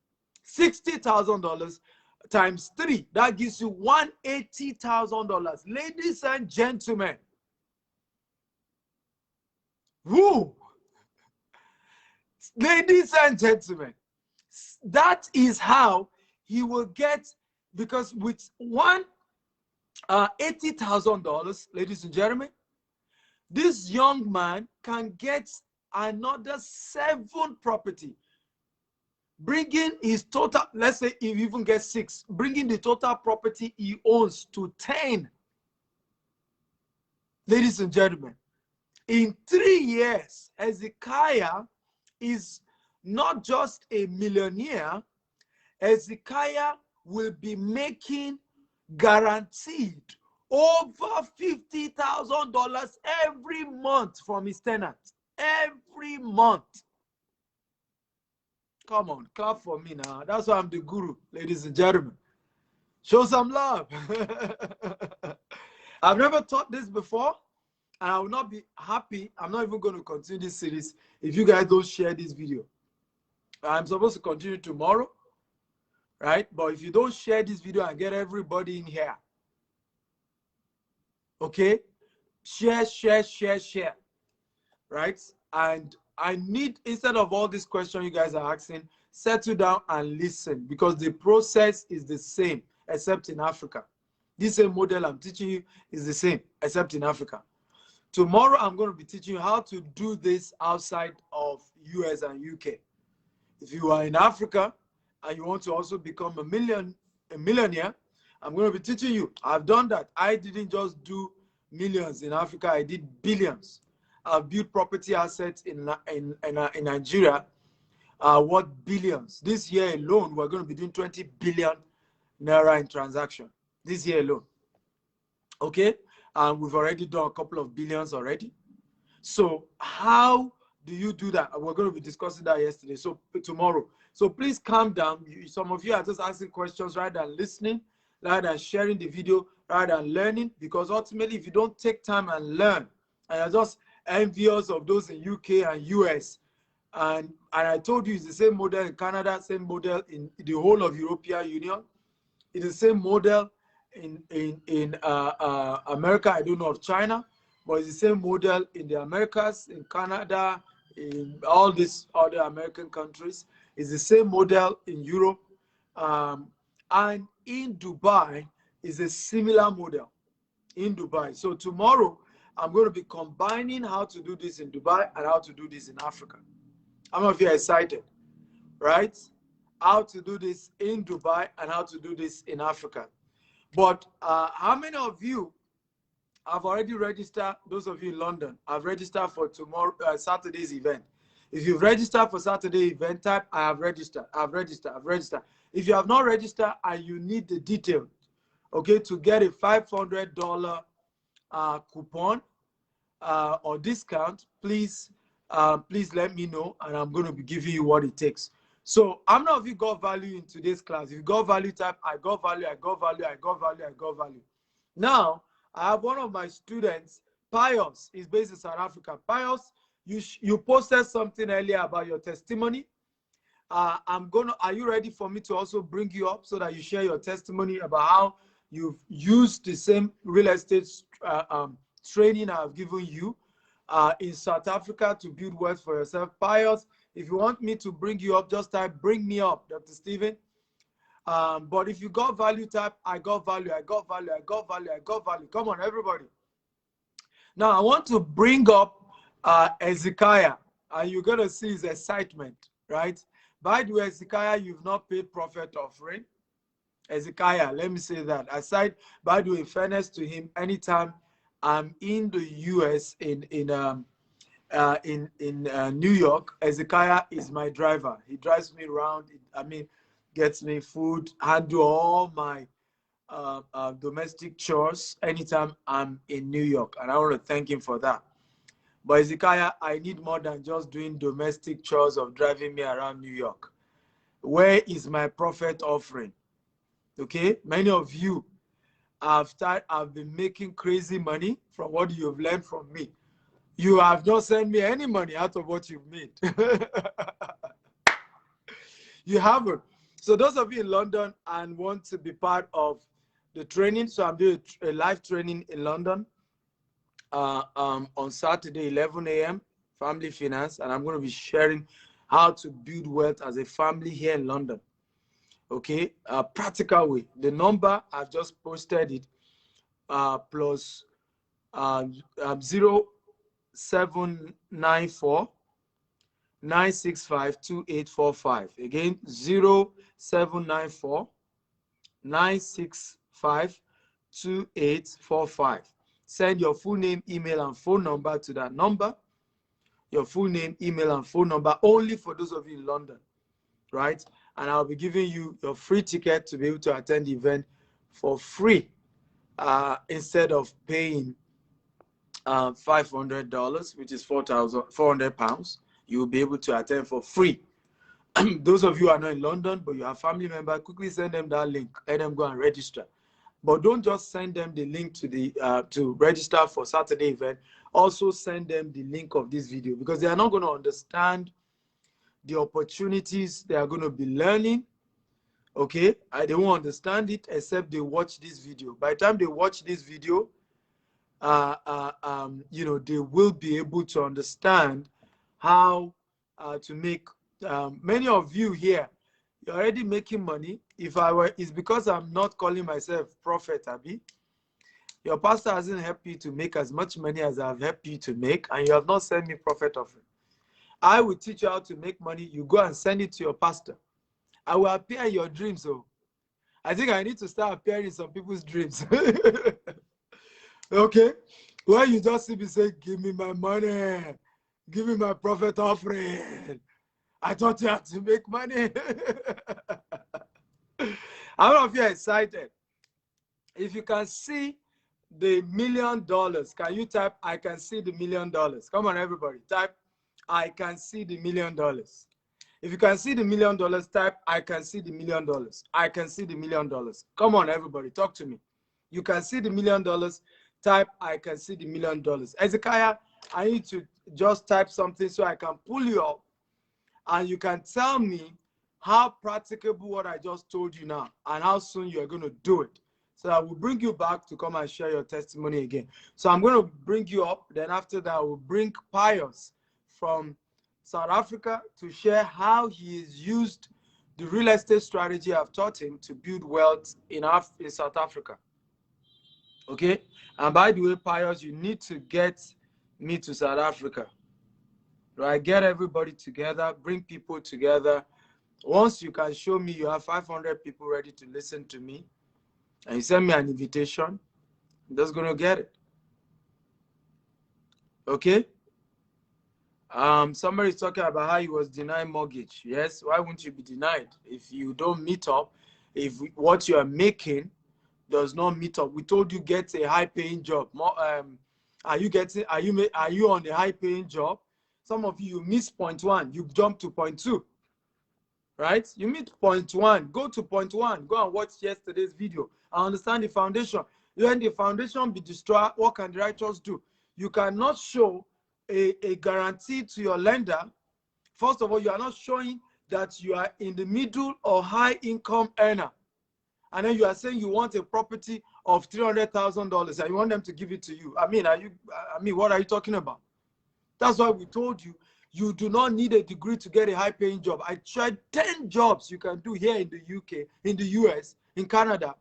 $60,000 times 3, that gives you $180,000. Ladies and gentlemen, woo! Ladies and gentlemen, that is how he will get, because with $80,000, ladies and gentlemen, this young man can get another 7 property, bringing his total, let's say he even gets 6, bringing the total property he owns to 10. Ladies and gentlemen, in 3 years, Hezekiah is not just a millionaire. Hezekiah will be making guaranteed over $50,000 every month from his tenants. Every month. Come on, clap for me now. That's why I'm the guru, ladies and gentlemen. Show some love. I've never taught this before, and I will not be happy. I'm not even going to continue this series if you guys don't share this video. I'm supposed to continue tomorrow, right? But if you don't share this video and get everybody in here, okay? Share, share, share, share, right? And I need, instead of all these questions you guys are asking, settle down and listen, because the process is the same, except in Africa. This same model I'm teaching you is the same, except in Africa. Tomorrow, I'm going to be teaching you how to do this outside of US and UK. If you are in Africa and you want to also become a millionaire, I'm going to be teaching you. I've done that. I didn't just do millions in Africa. I did billions. I've built property assets in Nigeria worth billions. This year alone, we're going to be doing 20 billion naira in transaction. This year alone. Okay? And we've already done a couple of billions already. So how do you do that? We're going to be discussing that yesterday. So tomorrow. So please calm down. Some of you are just asking questions rather than listening, rather than sharing the video, rather than learning. Because ultimately, if you don't take time and learn, and you're just envious of those in UK and US, and I told you it's the same model in Canada, same model in the whole of European Union. It's the same model in America. I don't know of China, but it's the same model in the Americas, in Canada, in all these other American countries. It's the same model in Europe, and in Dubai is a similar model in Dubai. So tomorrow I'm going to be combining how to do this in Dubai and how to do this in Africa. How many of you are excited, right? How to do this in Dubai and how to do this in Africa. But how many of you I've already registered. Those of you in London, I've registered for tomorrow, Saturday's event. If you've registered for Saturday event, type I have registered. I've registered. I've registered. If you have not registered and you need the detail, okay, to get a $500 coupon or discount, please let me know, and I'm going to be giving you what it takes. So how many of you got value in today's class? If you got value, type I got value, I got value, I got value, I got value. Now, I have one of my students, Pius, is based in South Africa. Pius, you posted something earlier about your testimony. Are you ready for me to also bring you up so that you share your testimony about how you've used the same real estate training I've given you in South Africa to build wealth for yourself? Pius, if you want me to bring you up, just type bring me up, Dr. Stephen. But if you got value, type I got value, I got value, I got value, I got value. Come on, everybody. Now I want to bring up Ezekiah, and you're gonna see his excitement, right? By the way, Ezekiah, you've not paid prophet offering. Ezekiah, let me say that. Aside, by the way, in fairness to him, anytime I'm in the US in New York, Ezekiah is my driver. He drives me around. Gets me food, handle all my domestic chores anytime I'm in New York, and I want to thank him for that. But Ezekiah, I need more than just doing domestic chores of driving me around New York. Where is my prophet offering? Okay, many of you have been making crazy money from what you've learned from me. You have not sent me any money out of what you've made. You haven't. So those of you in London and want to be part of the training, so I'm doing a live training in London on Saturday, 11 a.m., Family Finance, and I'm going to be sharing how to build wealth as a family here in London. Okay, practical way. The number, I've just posted it, plus 0794 965 2845. Again, 0794 965 2845. Send your full name, email, and phone number to that number. Your full name, email, and phone number only for those of you in London, right? And I'll be giving you your free ticket to be able to attend the event for free instead of paying $500, which is 4,400 pounds. You will be able to attend for free. Those of you who are not in London, but you have family members, quickly send them that link. Let them go and register. But don't just send them the link to register for Saturday event. Also send them the link of this video, because they are not going to understand the opportunities they are going to be learning. Okay, they won't understand it except they watch this video. By the time they watch this video, they will be able to understand how to make. Many of you here, you're already making money. It's because I'm not calling myself prophet, Abi. Your pastor hasn't helped you to make as much money as I've helped you to make, and you have not sent me prophet offering. I will teach you how to make money. You go and send it to your pastor. I will appear in your dreams. So I think I need to start appearing in some people's dreams. Okay? When you just see me say, give me my money, give me my prophet offering. I thought you had to make money. How many of you are excited? If you can see the $1 million, can you type, I can see the $1 million? Come on, everybody. Type, I can see the $1 million. If you can see the $1 million, type, I can see the $1 million. I can see the $1 million. Come on, everybody. Talk to me. You can see the $1 million. Type, I can see the $1 million. Ezekiah, I need to just type something so I can pull you up, and you can tell me how practicable what I just told you now and how soon you are going to do it. So I will bring you back to come and share your testimony again. So I'm going to bring you up. Then after that, I will bring Pius from South Africa to share how he has used the real estate strategy I've taught him to build wealth in South Africa. Okay? And by the way, Pius, you need to get me to South Africa. Right? Get everybody together, bring people together. Once you can show me you have 500 people ready to listen to me, and you send me an invitation, I'm just going to get it. Okay. Somebody's talking about how he was denied mortgage. Yes, why wouldn't you be denied if you don't meet up? If what you are making does not meet up, we told you get a high-paying job. More, are you getting? Are you on a high-paying job? Some of you miss point one, you jump to point two, right? You meet point one, go to point one, go and watch yesterday's video. I understand the foundation. When the foundation be destroyed, what can the righteous do? You cannot show a guarantee to your lender. First of all, you are not showing that you are in the middle or high income earner. And then you are saying you want a property of $300,000 and you want them to give it to you. I mean, what are you talking about? That's why we told you, you do not need a degree to get a high paying job. I tried 10 jobs you can do here in the UK, in the US, in Canada.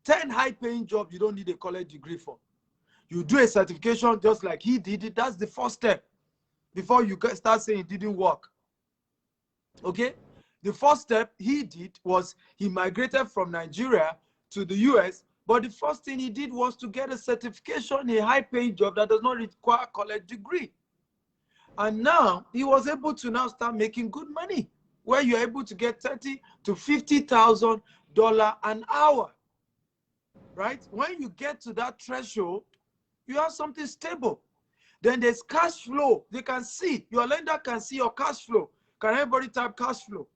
10 high paying jobs you don't need a college degree for. You do a certification just like he did it. That's the first step before you start saying it didn't work. Okay? The first step he did was he migrated from Nigeria to the US, but the first thing he did was to get a certification, a high-paying job that does not require a college degree. And now he was able to now start making good money, where you're able to get $30,000 to $50,000 an hour. Right? When you get to that threshold, you have something stable. Then there's cash flow. They can see, your lender can see your cash flow. Can everybody type cash flow?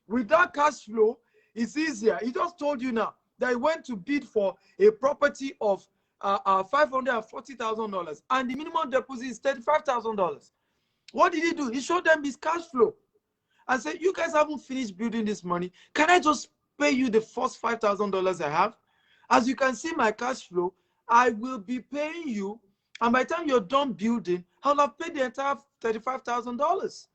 With that cash flow, it's easier. He just told you now that he went to bid for a property of $540,000 and the minimum deposit is $35,000. What did he do? He showed them his cash flow and said, you guys haven't finished building this money. Can I just pay you the first $5,000 I have? As you can see my cash flow, I will be paying you, and by the time you're done building, I'll have paid the entire $35,000.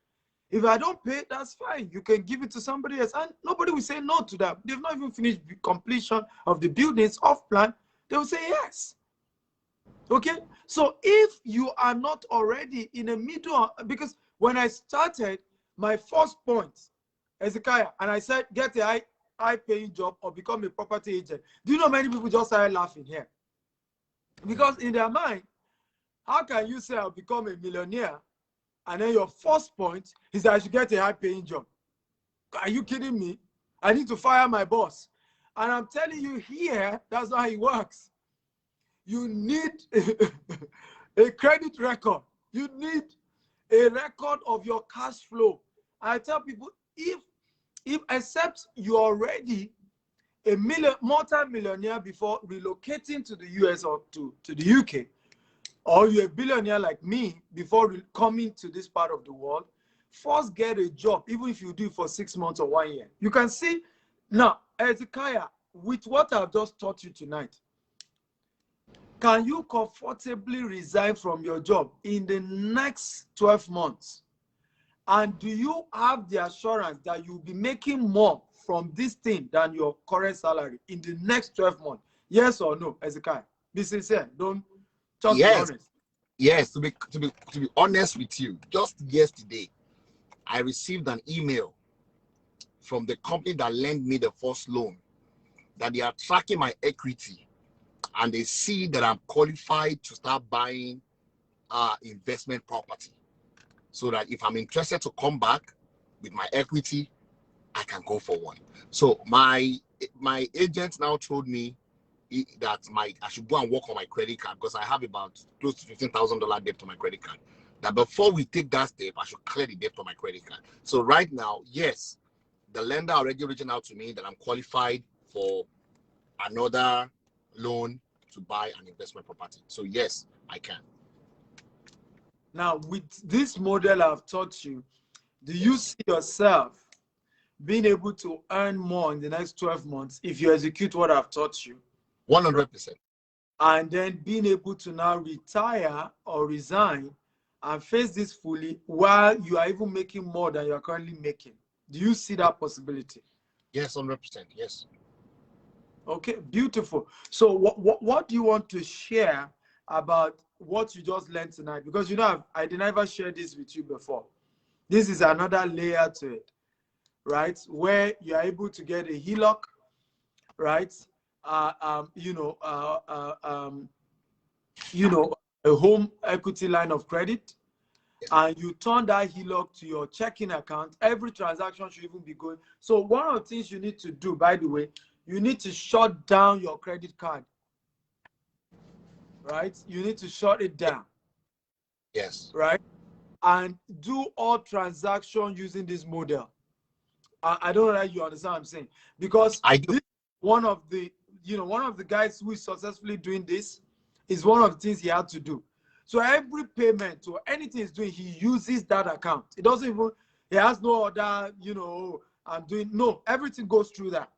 If I don't pay, that's fine. You can give it to somebody else. And nobody will say no to that. They've not even finished completion of the buildings off plan. They will say yes. Okay? So if you are not already in the middle, because when I started, my first point, Ezekiah, and I said, get a high-paying job or become a property agent. Do you know many people just started laughing here? Because in their mind, how can you say I'll become a millionaire and then your first point is that I should get a high-paying job? Are you kidding me? I need to fire my boss. And I'm telling you here, that's not how it works. You need a credit record. You need a record of your cash flow. I tell people, if except you're already a multi-millionaire before relocating to the US or to the UK, or you're a billionaire like me before coming to this part of the world, first get a job, even if you do it for 6 months or 1 year. You can see now, Ezekiah, with what I've just taught you tonight, can you comfortably resign from your job in the next 12 months? And do you have the assurance that you'll be making more from this thing than your current salary in the next 12 months? Yes or no, Ezekiah? Be sincere. Don't just be honest. Yes, to be honest with you, just yesterday, I received an email from the company that lent me the first loan that they are tracking my equity and they see that I'm qualified to start buying investment property, so that if I'm interested to come back with my equity, I can go for one. So my agent now told me that I should go and work on my credit card, because I have about close to $15,000 debt on my credit card. That before we take that step, I should clear the debt on my credit card. So right now, yes, the lender already reaching out to me that I'm qualified for another loan to buy an investment property. So yes, I can. Now, with this model I've taught you, do you see yourself being able to earn more in the next 12 months if you execute what I've taught you? 100%. And then being able to now retire or resign and face this fully while you are even making more than you're currently making. Do you see that possibility? Yes, 100%. Yes. Okay, beautiful. So what do you want to share about what you just learned tonight? Because you know, I did never share this with you before. This is another layer to it, right? Where you're able to get a HELOC, right? a home equity line of credit, and you turn that HELOC to your checking account, every transaction should even be going. So one of the things you need to do, by the way, you need to shut down your credit card. Right? You need to shut it down. Yes. Right? And do all transactions using this model. I don't know that you understand what I'm saying. Because I do. One of the guys who is successfully doing this is one of the things he had to do. So every payment or anything he's doing, he uses that account. It doesn't even, he has no other, no, everything goes through that.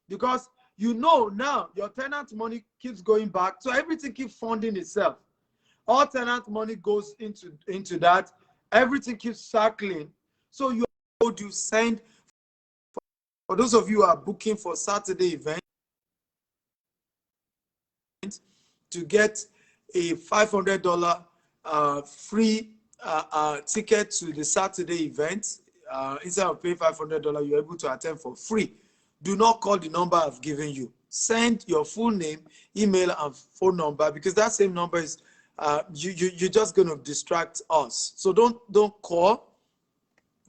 Because now your tenant money keeps going back, so everything keeps funding itself. All tenant money goes into that, everything keeps circling. So you send, for those of you who are booking for Saturday event, to get a $500 free ticket to the Saturday event. Instead of paying $500, you're able to attend for free. Do not call the number I've given you. Send your full name, email, and phone number, because that same number is you're just going to distract us. So don't call.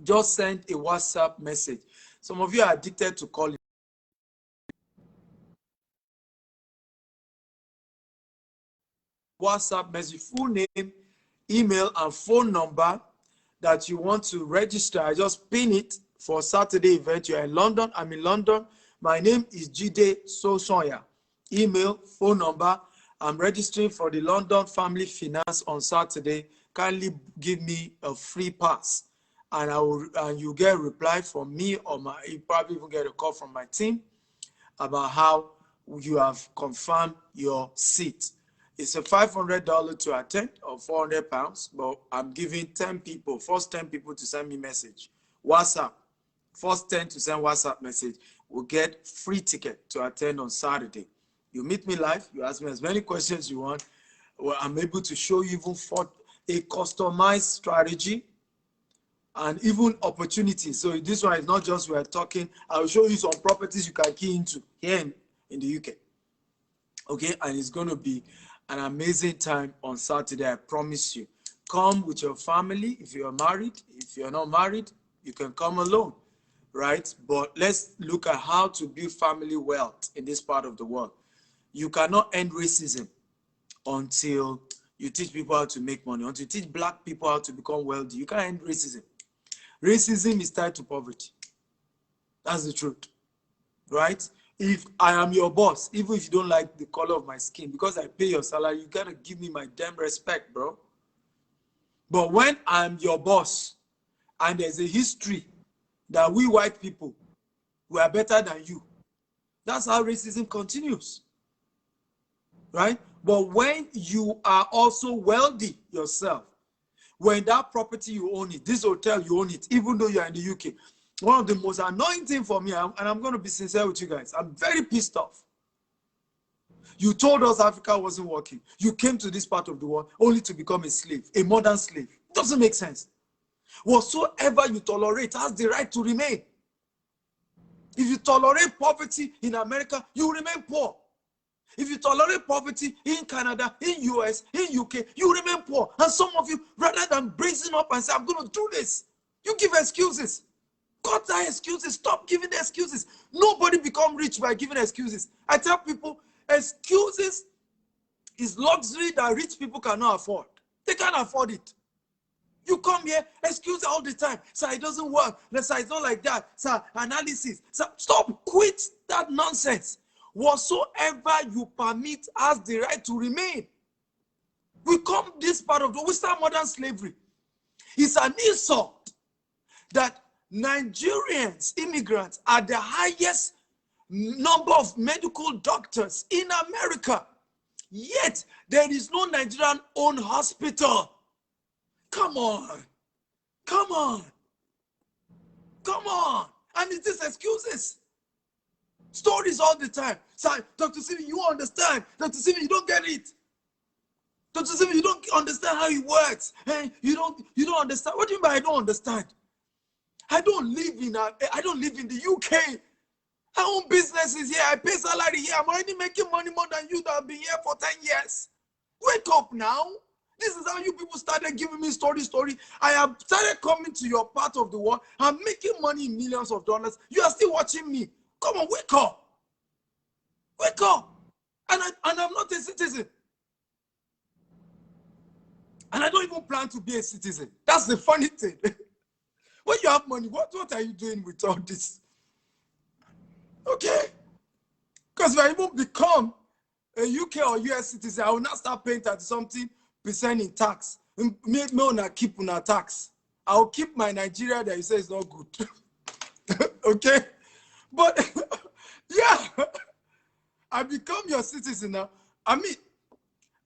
Just send a WhatsApp message. Some of you are addicted to calling. WhatsApp message, full name, email, and phone number that you want to register. I just pin it for Saturday event. You're in London. I'm in London. My name is Jide Sosonya. Email, phone number. I'm registering for the London Family Finance on Saturday. Kindly give me a free pass, and you get a reply from me, or you probably even get a call from my team about how you have confirmed your seat. It's a $500 to attend, or £400, but I'm giving 10 people, first 10 people to send me message. WhatsApp, first 10 to send WhatsApp message will get free ticket to attend on Saturday. You meet me live, you ask me as many questions you want. Well, I'm able to show you even for a customized strategy and even opportunities. So this one is not just we're talking. I'll show you some properties you can key into here in the UK. Okay, and it's going to be an amazing time on Saturday, I promise you. Come with your family if you're married. If you're not married, you can come alone, right? But let's look at how to build family wealth in this part of the world. You cannot end racism until you teach people how to make money, until you teach black people how to become wealthy. You can't end racism. Racism is tied to poverty. That's the truth, right? If I am your boss, even if you don't like the color of my skin, because I pay your salary, you gotta give me my damn respect, bro. But when I'm your boss, and there's a history that we white people, we are better than you, that's how racism continues, right? But when you are also wealthy yourself, when that property you own it, this hotel you own it, even though you're in the UK, one of the most annoying things for me, and I'm going to be sincere with you guys, I'm very pissed off. You told us Africa wasn't working. You came to this part of the world only to become a slave, a modern slave. It doesn't make sense. Whatsoever you tolerate has the right to remain. If you tolerate poverty in America, you remain poor. If you tolerate poverty in Canada, in US, in UK, you remain poor. And some of you, rather than brazen up and say, I'm going to do this, you give excuses. Cut that excuses. Stop giving the excuses. Nobody become rich by giving excuses. I tell people, excuses is luxury that rich people cannot afford. They can't afford it. You come here, excuse all the time. Sir, it doesn't work. Sir, it's not like that. Sir, analysis. Sir, stop. Quit that nonsense. Whatsoever you permit has the right to remain. We come this part of the Western modern slavery. It's an insult that Nigerians, immigrants, are the highest number of medical doctors in America. Yet, there is no Nigerian-owned hospital. Come on. Come on. Come on. And it is excuses. Stories all the time. Sir, Dr. Simi, you understand. Dr. Simi, you don't get it. Dr. Simi, you don't understand how it works. Hey, you don't understand. What do you mean by I don't understand? I don't live in the UK. I own businesses here. I pay salary here. I'm already making money more than you that have been here for 10 years. Wake up now. This is how you people started giving me story. I have started coming to your part of the world. I'm making money in millions of dollars. You are still watching me. Come on, wake up. Wake up. And I'm not a citizen. And I don't even plan to be a citizen. That's the funny thing. When you have money, what are you doing with all this? Okay? Because if I even become a UK or US citizen, I will not start paying 30-something% in tax. Me not keep on tax. I will keep my Nigeria that you say is not good. Okay? But yeah, I become your citizen now. I mean,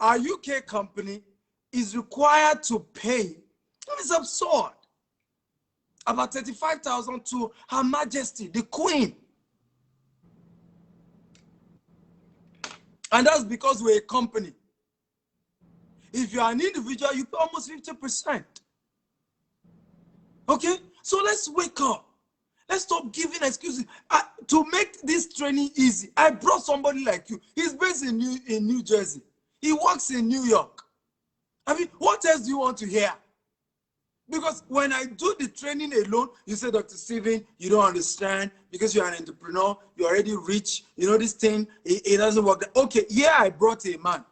our UK company is required to pay. It's absurd. About 35,000 to Her Majesty, the Queen. And that's because we're a company. If you're an individual, you pay almost 50%. Okay? So let's wake up. Let's stop giving excuses. To make this training easy, I brought somebody like you. He's based in New Jersey. He works in New York. I mean, what else do you want to hear? Because when I do the training alone, you say, Dr. Stephen, you don't understand because you're an entrepreneur, you're already rich, you know this thing, it doesn't work. Okay, yeah, I brought a man.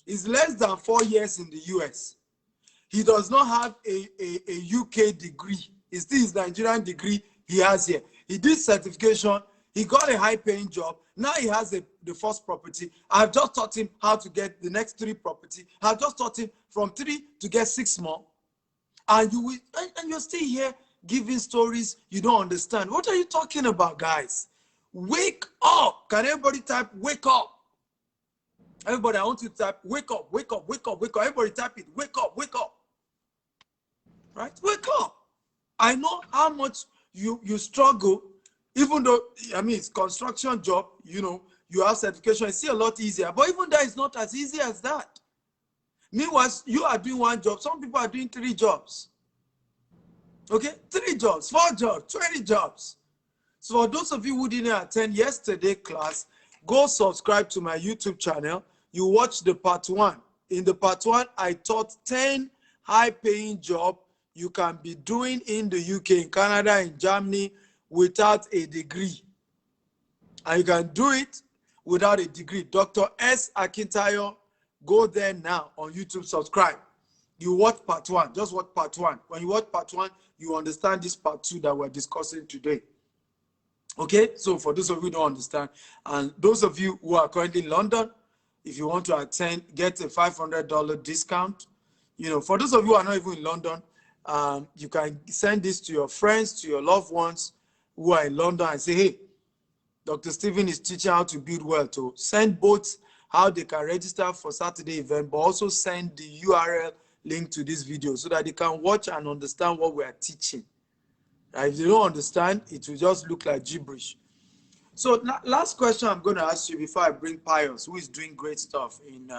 He's less than 4 years in the US. He does not have a UK degree. It's still his Nigerian degree he has here. He did certification. He got a high-paying job. Now he has the first property. I've just taught him how to get the next 3 property. I've just taught him from 3 to get 6 more. And you're still here giving stories you don't understand. What are you talking about, guys? Wake up. Can everybody type wake up? Everybody, I want you to type wake up, wake up, wake up, wake up. Everybody type it, wake up, wake up. Right? Wake up. I know how much you struggle, even though, I mean, it's construction job, you know, you have certification, it's still a lot easier. But even that is not as easy as that. Meanwhile, you are doing 1 job. Some people are doing 3 jobs. Okay? 3 jobs, 4 jobs, 20 jobs. So for those of you who didn't attend yesterday's class, go subscribe to my YouTube channel. You watch the part 1. In the part 1, I taught 10 high-paying jobs you can be doing in the UK, in Canada, in Germany, without a degree. And you can do it without a degree. Dr. S. Akintayo, go there now on YouTube, subscribe. You watch part 1, just watch part 1. When you watch part 1, you understand this part 2 that we're discussing today. Okay, so for those of you who don't understand, and those of you who are currently in London, if you want to attend, get a $500 discount. You know, for those of you who are not even in London, you can send this to your friends, to your loved ones who are in London and say, hey, Dr. Stephen is teaching how to build wealth. So send both how they can register for Saturday event, but also send the URL link to this video so that they can watch and understand what we are teaching. If they don't understand, it will just look like gibberish. So last question I'm going to ask you before I bring Pius, who is doing great stuff in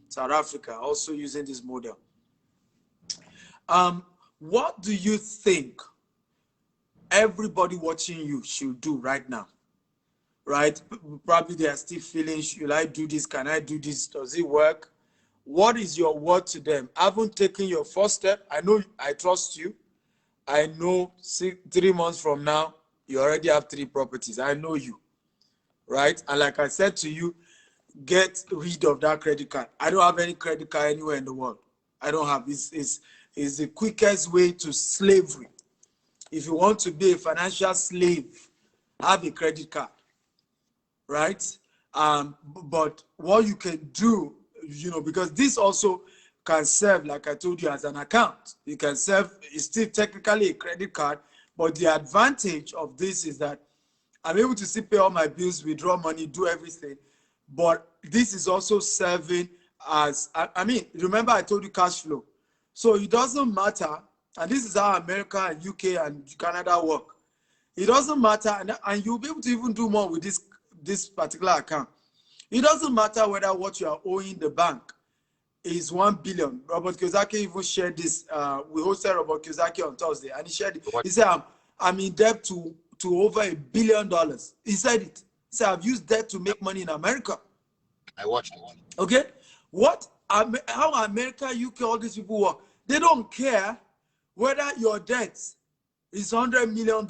South Africa, also using this model. What do you think everybody watching you should do right now? Right? Probably they are still feeling, should I do this? Can I do this? Does it work? What is your word to them? I haven't taken your first step. I know, I trust you. I know 3 months from now, you already have 3 properties. I know you, right? And like I said to you, get rid of that credit card. I don't have any credit card anywhere in the world. I don't have. It's the quickest way to slavery. If you want to be a financial slave, have a credit card, right? But what you can do, you know, because this also can serve, like I told you, as an account. It can serve, it's still technically a credit card, but the advantage of this is that I'm able to still pay all my bills, withdraw money, do everything. But this is also serving as, I mean, remember I told you cash flow. So it doesn't matter, and this is how America and UK and Canada work. It doesn't matter, and you'll be able to even do more with this particular account. It doesn't matter whether what you are owing the bank is 1 billion. Robert Kiyosaki even shared this. We hosted Robert Kiyosaki on Thursday, and he shared it. He said, I'm in debt to over $1 billion. He said it. He said, I've used debt to make money in America. I watched it. Okay? What how America, UK, all these people work. They don't care whether your debt is $100 million.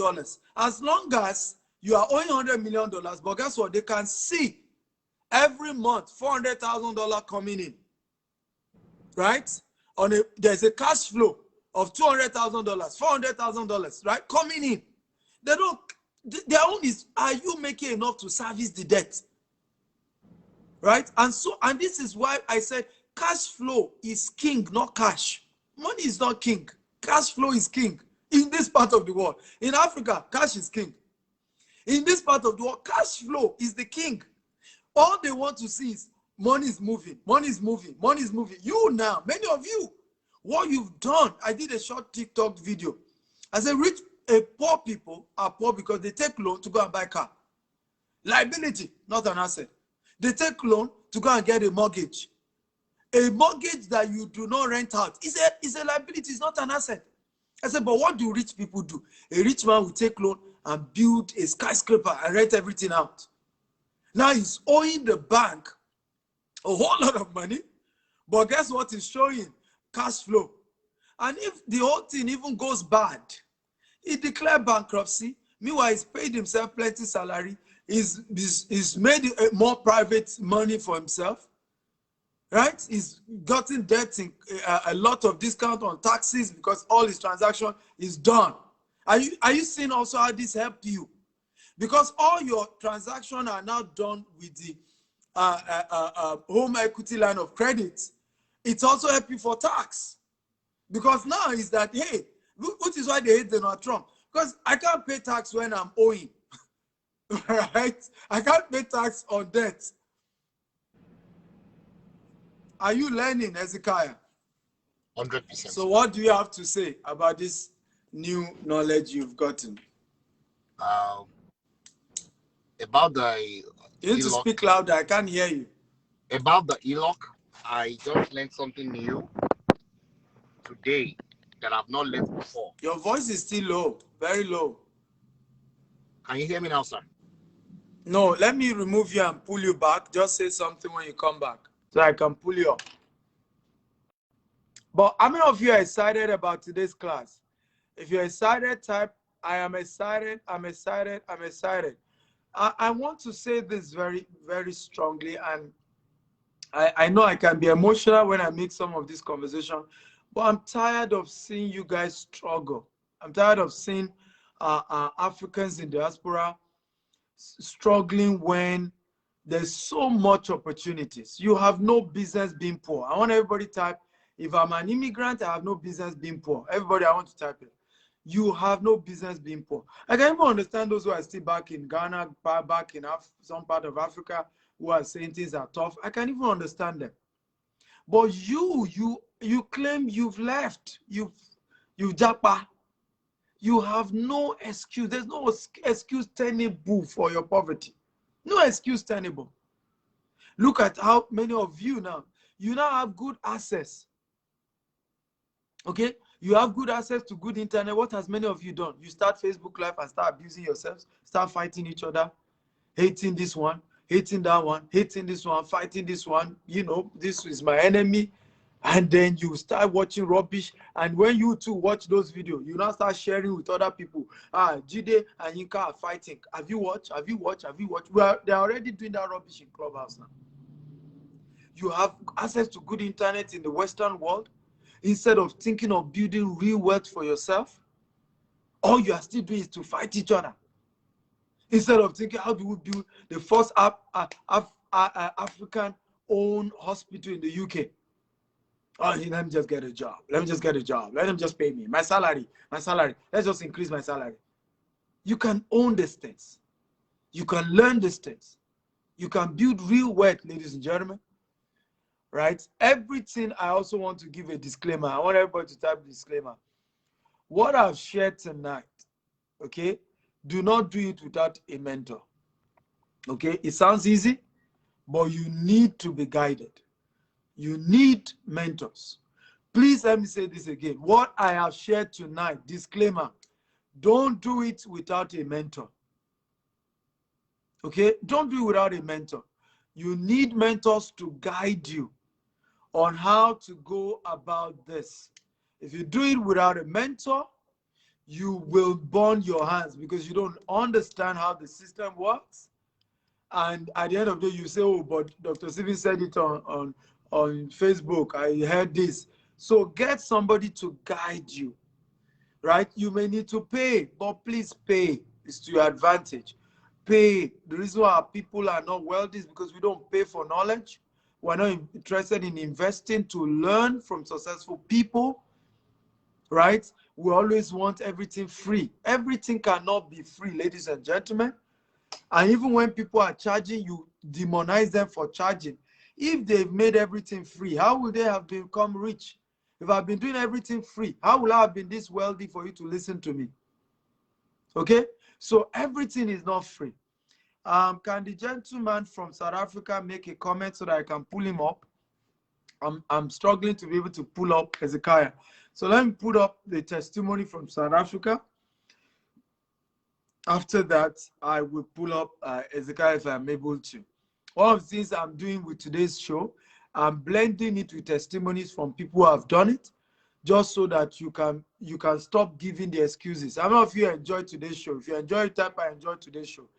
As long as you are owing $100 million, but guess what? They can see every month $400,000 coming in, right? There's a cash flow of $200,000, $400,000, right? Coming in. They don't. Their own is, are you making enough to service the debt? Right? And this is why I said cash flow is king, not cash. Money is not king. Cash flow is king in this part of the world. In Africa, cash is king. In this part of the world, cash flow is the king. All they want to see is money is moving, money is moving, money is moving. You now, many of you, what you've done, I did a short TikTok video. I said, poor people are poor because they take loan to go and buy a car. Liability, not an asset. They take loan to go and get a mortgage. A mortgage that you do not rent out is a liability, it's not an asset. I said, but what do rich people do? A rich man will take loan and build a skyscraper and rent everything out. Now he's owing the bank a whole lot of money, but guess what he's showing? Cash flow. And if the whole thing even goes bad, he declared bankruptcy. Meanwhile, he's paid himself plenty salary. He's made more private money for himself, right? He's gotten debt in a lot of discount on taxes because all his transaction is done. Are you seeing also how this helped you? Because all your transactions are now done with the home equity line of credit. It's also help you for tax. Because now is that, hey, which is why they hate Donald Trump. Because I can't pay tax when I'm owing. Right? I can't pay tax on debt. Are you learning, Hezekiah? 100%. So what do you have to say about this new knowledge you've gotten? About the You need to speak louder. I can't hear you. About the ELOC, I just learned something new today that I've not learned before. Your voice is still low, very low. Can you hear me now, sir? No, let me remove you and pull you back. Just say something when you come back so I can pull you up. But how many of you are excited about today's class? If you're excited, type, I am excited, I'm excited, I'm excited. I want to say this very, very strongly, and I know I can be emotional when I make some of this conversation, but I'm tired of seeing you guys struggle. I'm tired of seeing Africans in diaspora struggling when there's so much opportunities. You have no business being poor. I want everybody to type, if I'm an immigrant, I have no business being poor. Everybody, I want to type it. You have no business being poor. I can even understand those who are still back in Ghana, back in some part of Africa, who are saying things are tough. I can even understand them. But you claim you've left. You've japa. You have no excuse. There's no excuse tenable for your poverty. No excuse tenable. Look at how many of you now have good access. Okay? You have good access to good internet. What has many of you done? You start Facebook Live and start abusing yourselves, start fighting each other, hating this one, hating that one, hating this one, fighting this one. You know, this is my enemy. And then you start watching rubbish. And when you too watch those videos, you now start sharing with other people. Jide and Yinka are fighting. Have you watched? Have you watched? Have you watched? Well, they're already doing that rubbish in Clubhouse now. You have access to good internet in the Western world. Instead of thinking of building real wealth for yourself, all you are still doing is to fight each other. Instead of thinking, how do we build the first African-owned hospital in the UK? Oh, let me just get a job. Let me just get a job. Let them just pay me. My salary. Let's just increase my salary. You can own these things. You can learn these things. You can build real wealth, ladies and gentlemen. Right? Everything, I also want to give a disclaimer. I want everybody to type disclaimer. What I've shared tonight, okay, do not do it without a mentor. Okay? It sounds easy, but you need to be guided. You need mentors. Please let me say this again. What I have shared tonight, disclaimer, don't do it without a mentor. Okay? Don't do it without a mentor. You need mentors to guide you on how to go about this. If you do it without a mentor, you will burn your hands because you don't understand how the system works. And at the end of the day, you say, oh, but Dr. Steven said it on Facebook. I heard this. So get somebody to guide you, right? You may need to pay, but please pay. It's to your advantage. Pay. The reason why our people are not wealthy is because we don't pay for knowledge. We're not interested in investing to learn from successful people, right? We always want everything free. Everything cannot be free, ladies and gentlemen. And even when people are charging, you demonize them for charging. If they've made everything free, how would they have become rich? If I've been doing everything free, how will I have been this wealthy for you to listen to me? Okay? So everything is not free. Can the gentleman from South Africa make a comment so that I can pull him up? I'm struggling to be able to pull up Hezekiah. So let me put up the testimony from South Africa. After that, I will pull up Hezekiah if I'm able to. One of the things I'm doing with today's show, I'm blending it with testimonies from people who have done it, just so that you can stop giving the excuses. How many of you enjoyed today's show? If you enjoy it, type I enjoyed today's show.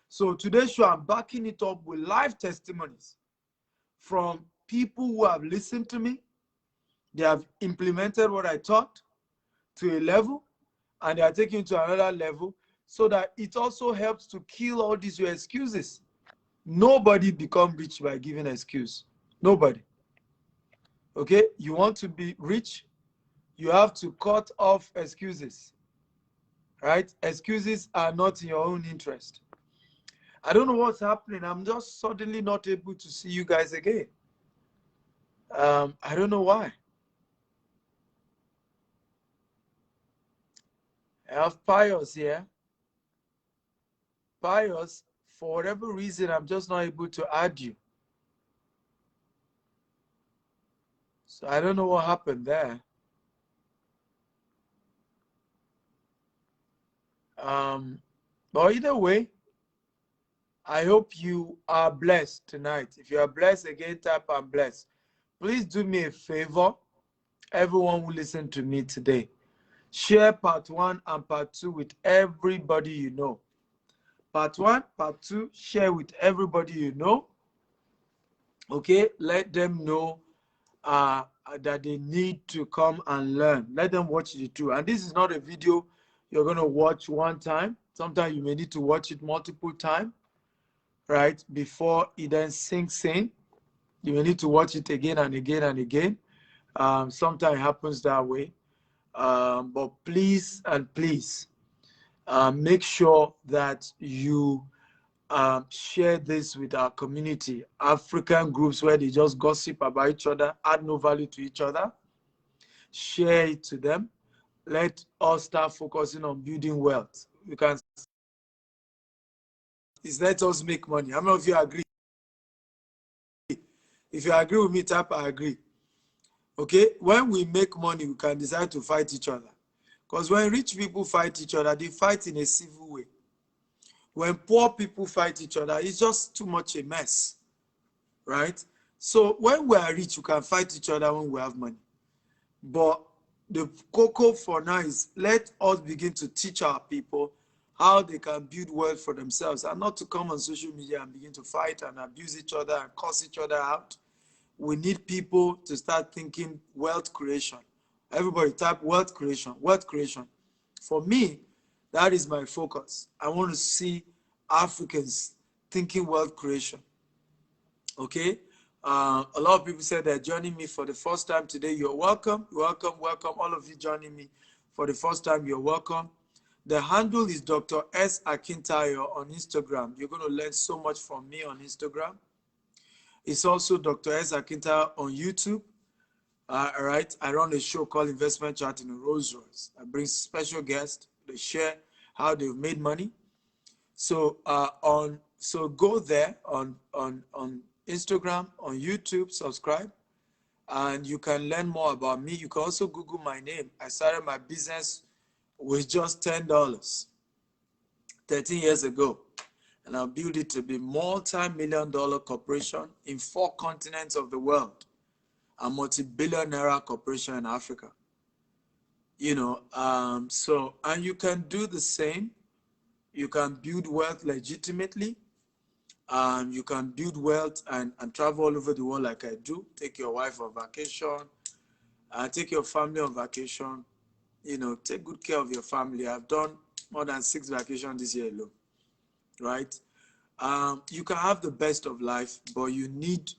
So today's show, I'm backing it up with live testimonies from people who have listened to me. They have implemented what I taught to a level, and they are taking it to another level, so that it also helps to kill all these your excuses. Nobody become rich by giving excuse. Nobody. Okay? You want to be rich, you have to cut off excuses. Right? Excuses are not in your own interest. I don't know what's happening. I'm just suddenly not able to see you guys again. I don't know why. I have Pius here. Pius, for whatever reason, I'm just not able to add you. So I don't know what happened there. But either way, I hope you are blessed tonight. If you are blessed, again, type I'm blessed. Please do me a favor, everyone who listened to me today. Share part 1 and part 2 with everybody you know. Part 1, part 2, share with everybody you know. Okay, let them know that they need to come and learn. Let them watch the two. And this is not a video you're going to watch one time. Sometimes you may need to watch it multiple times, right? Before it then sinks in. You may need to watch it again and again and again. Sometimes it happens that way. But please and please make sure that you share this with our community. African groups where they just gossip about each other, add no value to each other. Share it to them. Let us start focusing on building wealth. We can. It's let us make money. How many of you agree? If you agree with me, type I agree. Okay? When we make money, we can decide to fight each other. Because when rich people fight each other, they fight in a civil way. When poor people fight each other, it's just too much a mess. Right? So when we are rich, we can fight each other when we have money. But the cocoa for now is let us begin to teach our people how they can build wealth for themselves and not to come on social media and begin to fight and abuse each other and curse each other out. We need people to start thinking wealth creation. Everybody type wealth creation, wealth creation. For me, that is my focus. I want to see Africans thinking wealth creation. Okay? A lot of people said they're joining me for the first time today. You're welcome. Welcome, welcome. All of you joining me for the first time, you're welcome. The handle is Dr. S. Akintayo on Instagram. You're going to learn so much from me on Instagram. It's also Dr. S. Akintayo on YouTube. All right. I run a show called Investment Chat in a Rolls Royce. I bring special guests. They share how they've made money. So go there on Instagram, on YouTube, subscribe, and you can learn more about me. You can also Google my name. I started my business with just $10 13 years ago, and I built it to be multi-million-dollar corporation in 4 continents of the world. a multi-billionaire corporation in Africa. You know, so, and you can do the same. You can build wealth legitimately. You can build wealth and travel all over the world like I do. Take your wife on vacation, take your family on vacation. You know, take good care of your family. I've done more than 6 vacations this year alone, right? You can have the best of life, but you need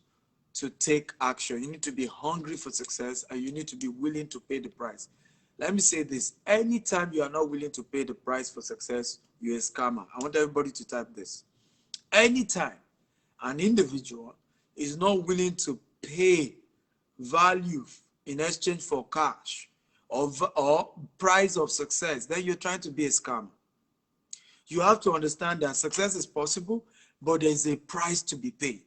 to take action. You need to be hungry for success, and you need to be willing to pay the price. Let me say this. Anytime you are not willing to pay the price for success, you're a scammer. I want everybody to type this. Anytime an individual is not willing to pay value in exchange for cash or price of success, then you're trying to be a scammer. You have to understand that success is possible, but there's a price to be paid,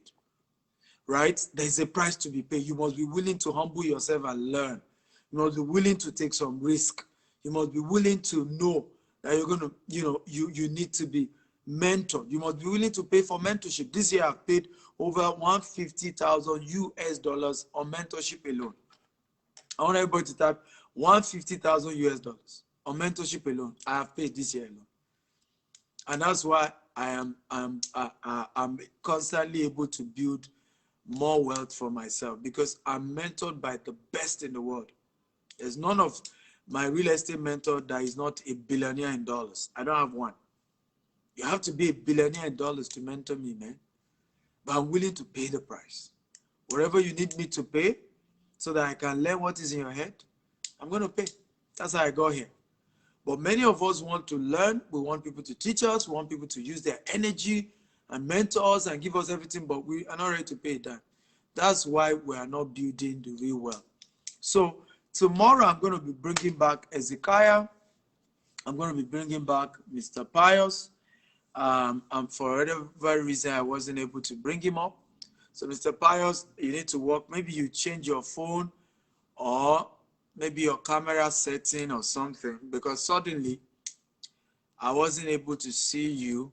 right? There's a price to be paid. You must be willing to humble yourself and learn. You must be willing to take some risk. You must be willing to know that you're going to, you know, you need to be mentored. You must be willing to pay for mentorship. This year I've paid over 150,000 US dollars on mentorship alone. I want everybody to type 150,000 US dollars on mentorship alone. I have paid this year alone. And that's why I'm constantly able to build more wealth for myself, because I'm mentored by the best in the world. There's none of my real estate mentor that is not a billionaire in dollars. I don't have one. You have to be a billionaire in dollars to mentor me, man. But I'm willing to pay the price. Whatever you need me to pay so that I can learn what is in your head, I'm going to pay. That's how I got here. But many of us want to learn. We want people to teach us. We want people to use their energy and mentor us and give us everything, but we are not ready to pay that. That's why we are not building the real wealth. So tomorrow I'm going to be bringing back Ezekiah. I'm going to be bringing back Mr. Pius. And for whatever reason, I wasn't able to bring him up. So Mr. Pius, you need to work. Maybe you change your phone, or maybe your camera setting or something, because suddenly I wasn't able to see you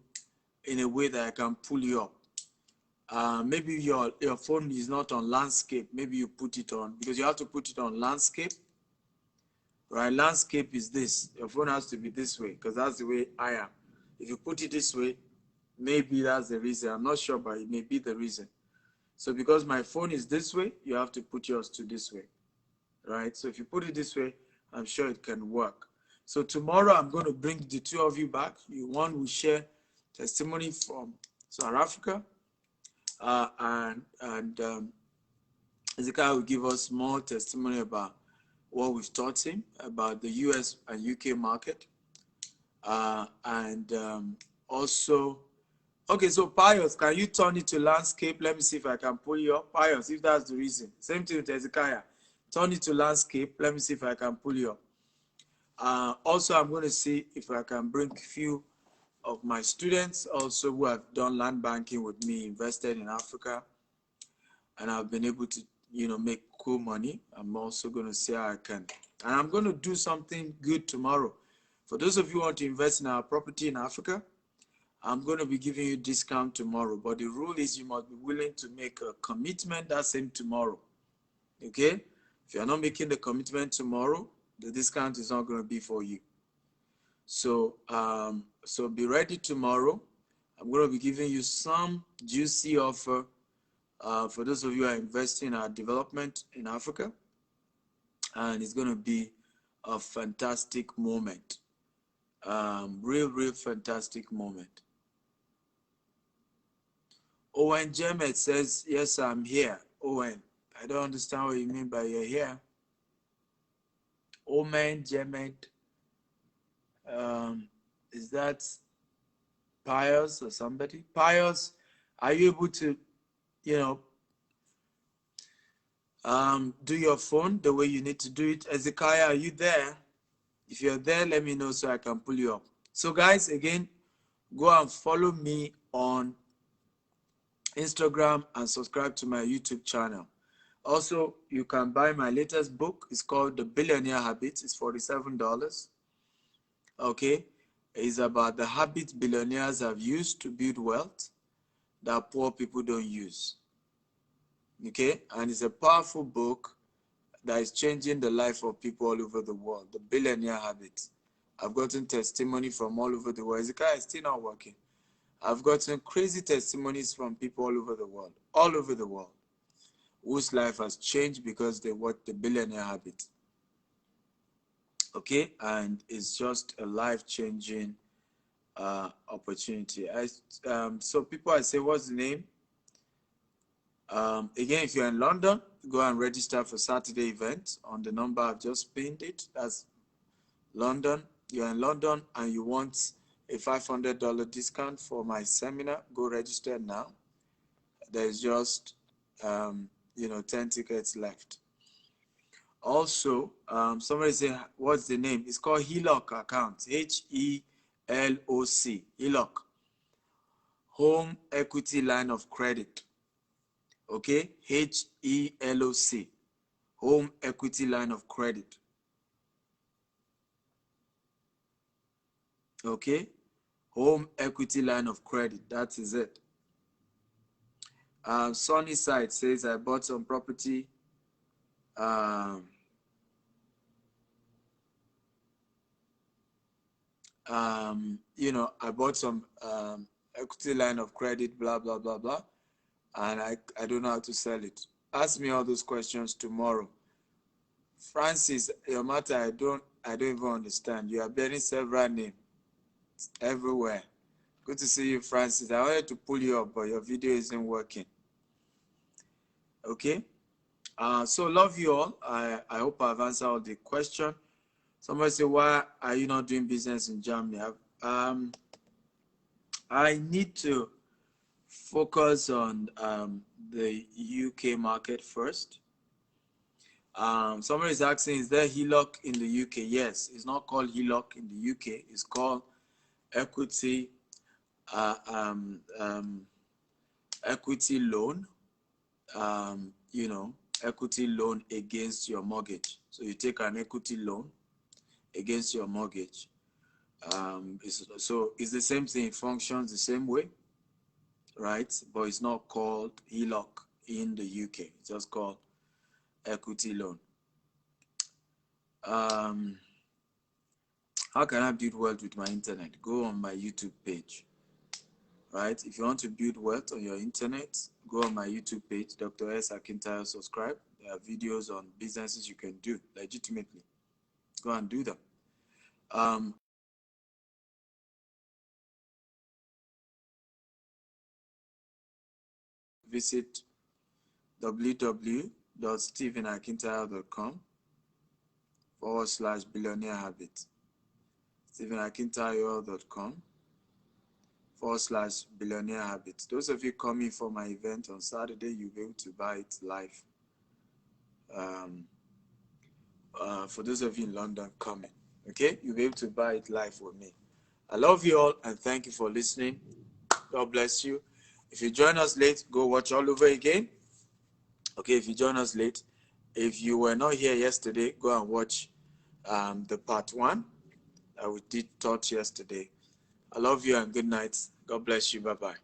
in a way that I can pull you up. Maybe your phone is not on landscape. Maybe you put it on, because you have to put it on landscape, right? Landscape is this. Your phone has to be this way, because that's the way I am. If you put it this way, maybe that's the reason. I'm not sure, but it may be the reason. So because my phone is this way, you have to put yours to this way, right? So if you put it this way, I'm sure it can work. So tomorrow I'm going to bring the two of you back. One will share testimony from South Africa, and Ezekiel will give us more testimony about what we've taught him about the US and UK market. Also, okay, so Pius, can you turn it to landscape? Let me see if I can pull you up. Pius, if that's the reason. Same thing with Ezekiel. Turn it to landscape. Let me see if I can pull you up. Also, I'm going to see if I can bring a few of my students also who have done land banking with me, invested in Africa, and I've been able to, you know, make cool money. I'm also going to see how I can. And I'm going to do something good tomorrow. For those of you who want to invest in our property in Africa, I'm going to be giving you discount tomorrow. But the rule is you must be willing to make a commitment that same tomorrow. Okay? If you're not making the commitment tomorrow, the discount is not going to be for you. So, so be ready tomorrow. I'm going to be giving you some juicy offer for those of you who are investing in our development in Africa. And it's going to be a fantastic moment. Real fantastic moment. Owen Jemet says, yes, I'm here. Owen, I don't understand what you mean by you're here. Owen Jemet, is that Pius or somebody? Pius, are you able to, you know, do your phone the way you need to do it? Ezekiah, are you there? If you're there, let me know so I can pull you up. So guys, again, go and follow me on Instagram and subscribe to my YouTube channel. Also, you can buy my latest book. It's called The Billionaire Habits. It's $47. Okay. It's about the habits billionaires have used to build wealth that poor people don't use. Okay. And it's a powerful book that is changing the life of people all over the world, the billionaire habit. I've gotten testimony from all over the world. Ezekiah is still not working. I've gotten crazy testimonies from people all over the world, whose life has changed because they watch the billionaire habit. Okay, and it's just a life-changing opportunity. So people, I say, what's the name? Again, if you're in London, go and register for Saturday event on the number I've just pinned it. That's London. You're in London and you want a $500 discount for my seminar, go register now. There's just 10 tickets left. Also, somebody say, what's the name? It's called HELOC account, HELOC, HELOC, Home Equity Line of Credit. Okay, HELOC, Home Equity Line of Credit. Okay, Home Equity Line of Credit, that is it. Sunny Side says, I bought some property. I bought some equity line of credit, blah, blah, blah, blah. And I don't know how to sell it. Ask me all those questions tomorrow. Francis, your matter, I don't even understand. You are bearing several names everywhere. Good to see you, Francis. I wanted to pull you up, but your video isn't working. Okay. So love you all. I hope I've answered all the questions. Somebody say, why are you not doing business in Germany? I need to focus on the UK market first. Somebody is asking, is there HELOC in the UK? Yes, it's not called HELOC in the UK. It's called equity equity loan. Equity loan against your mortgage. So you take an equity loan against your mortgage. So it's the same thing, it functions the same way, right? But it's not called HELOC in the UK. It's just called equity loan. How can I build wealth with my internet? Go on my YouTube page, right? If you want to build wealth on your internet, go on my YouTube page, Dr. S. Akintayo, subscribe. There are videos on businesses you can do legitimately. Go and do them. Visit www.stephenakintayo.com/billionaire habit. stephenakintayo.com/billionaire habit. Those of you coming for my event on Saturday, you'll be able to buy it live. For those of you in London coming, okay, you'll be able to buy it live with me. I love you all and thank you for listening. God bless you. If you join us late, go watch all over again. Okay, if you join us late, if you were not here yesterday, go and watch the part 1 that we did taught yesterday. I love you and good night. God bless you. Bye-bye.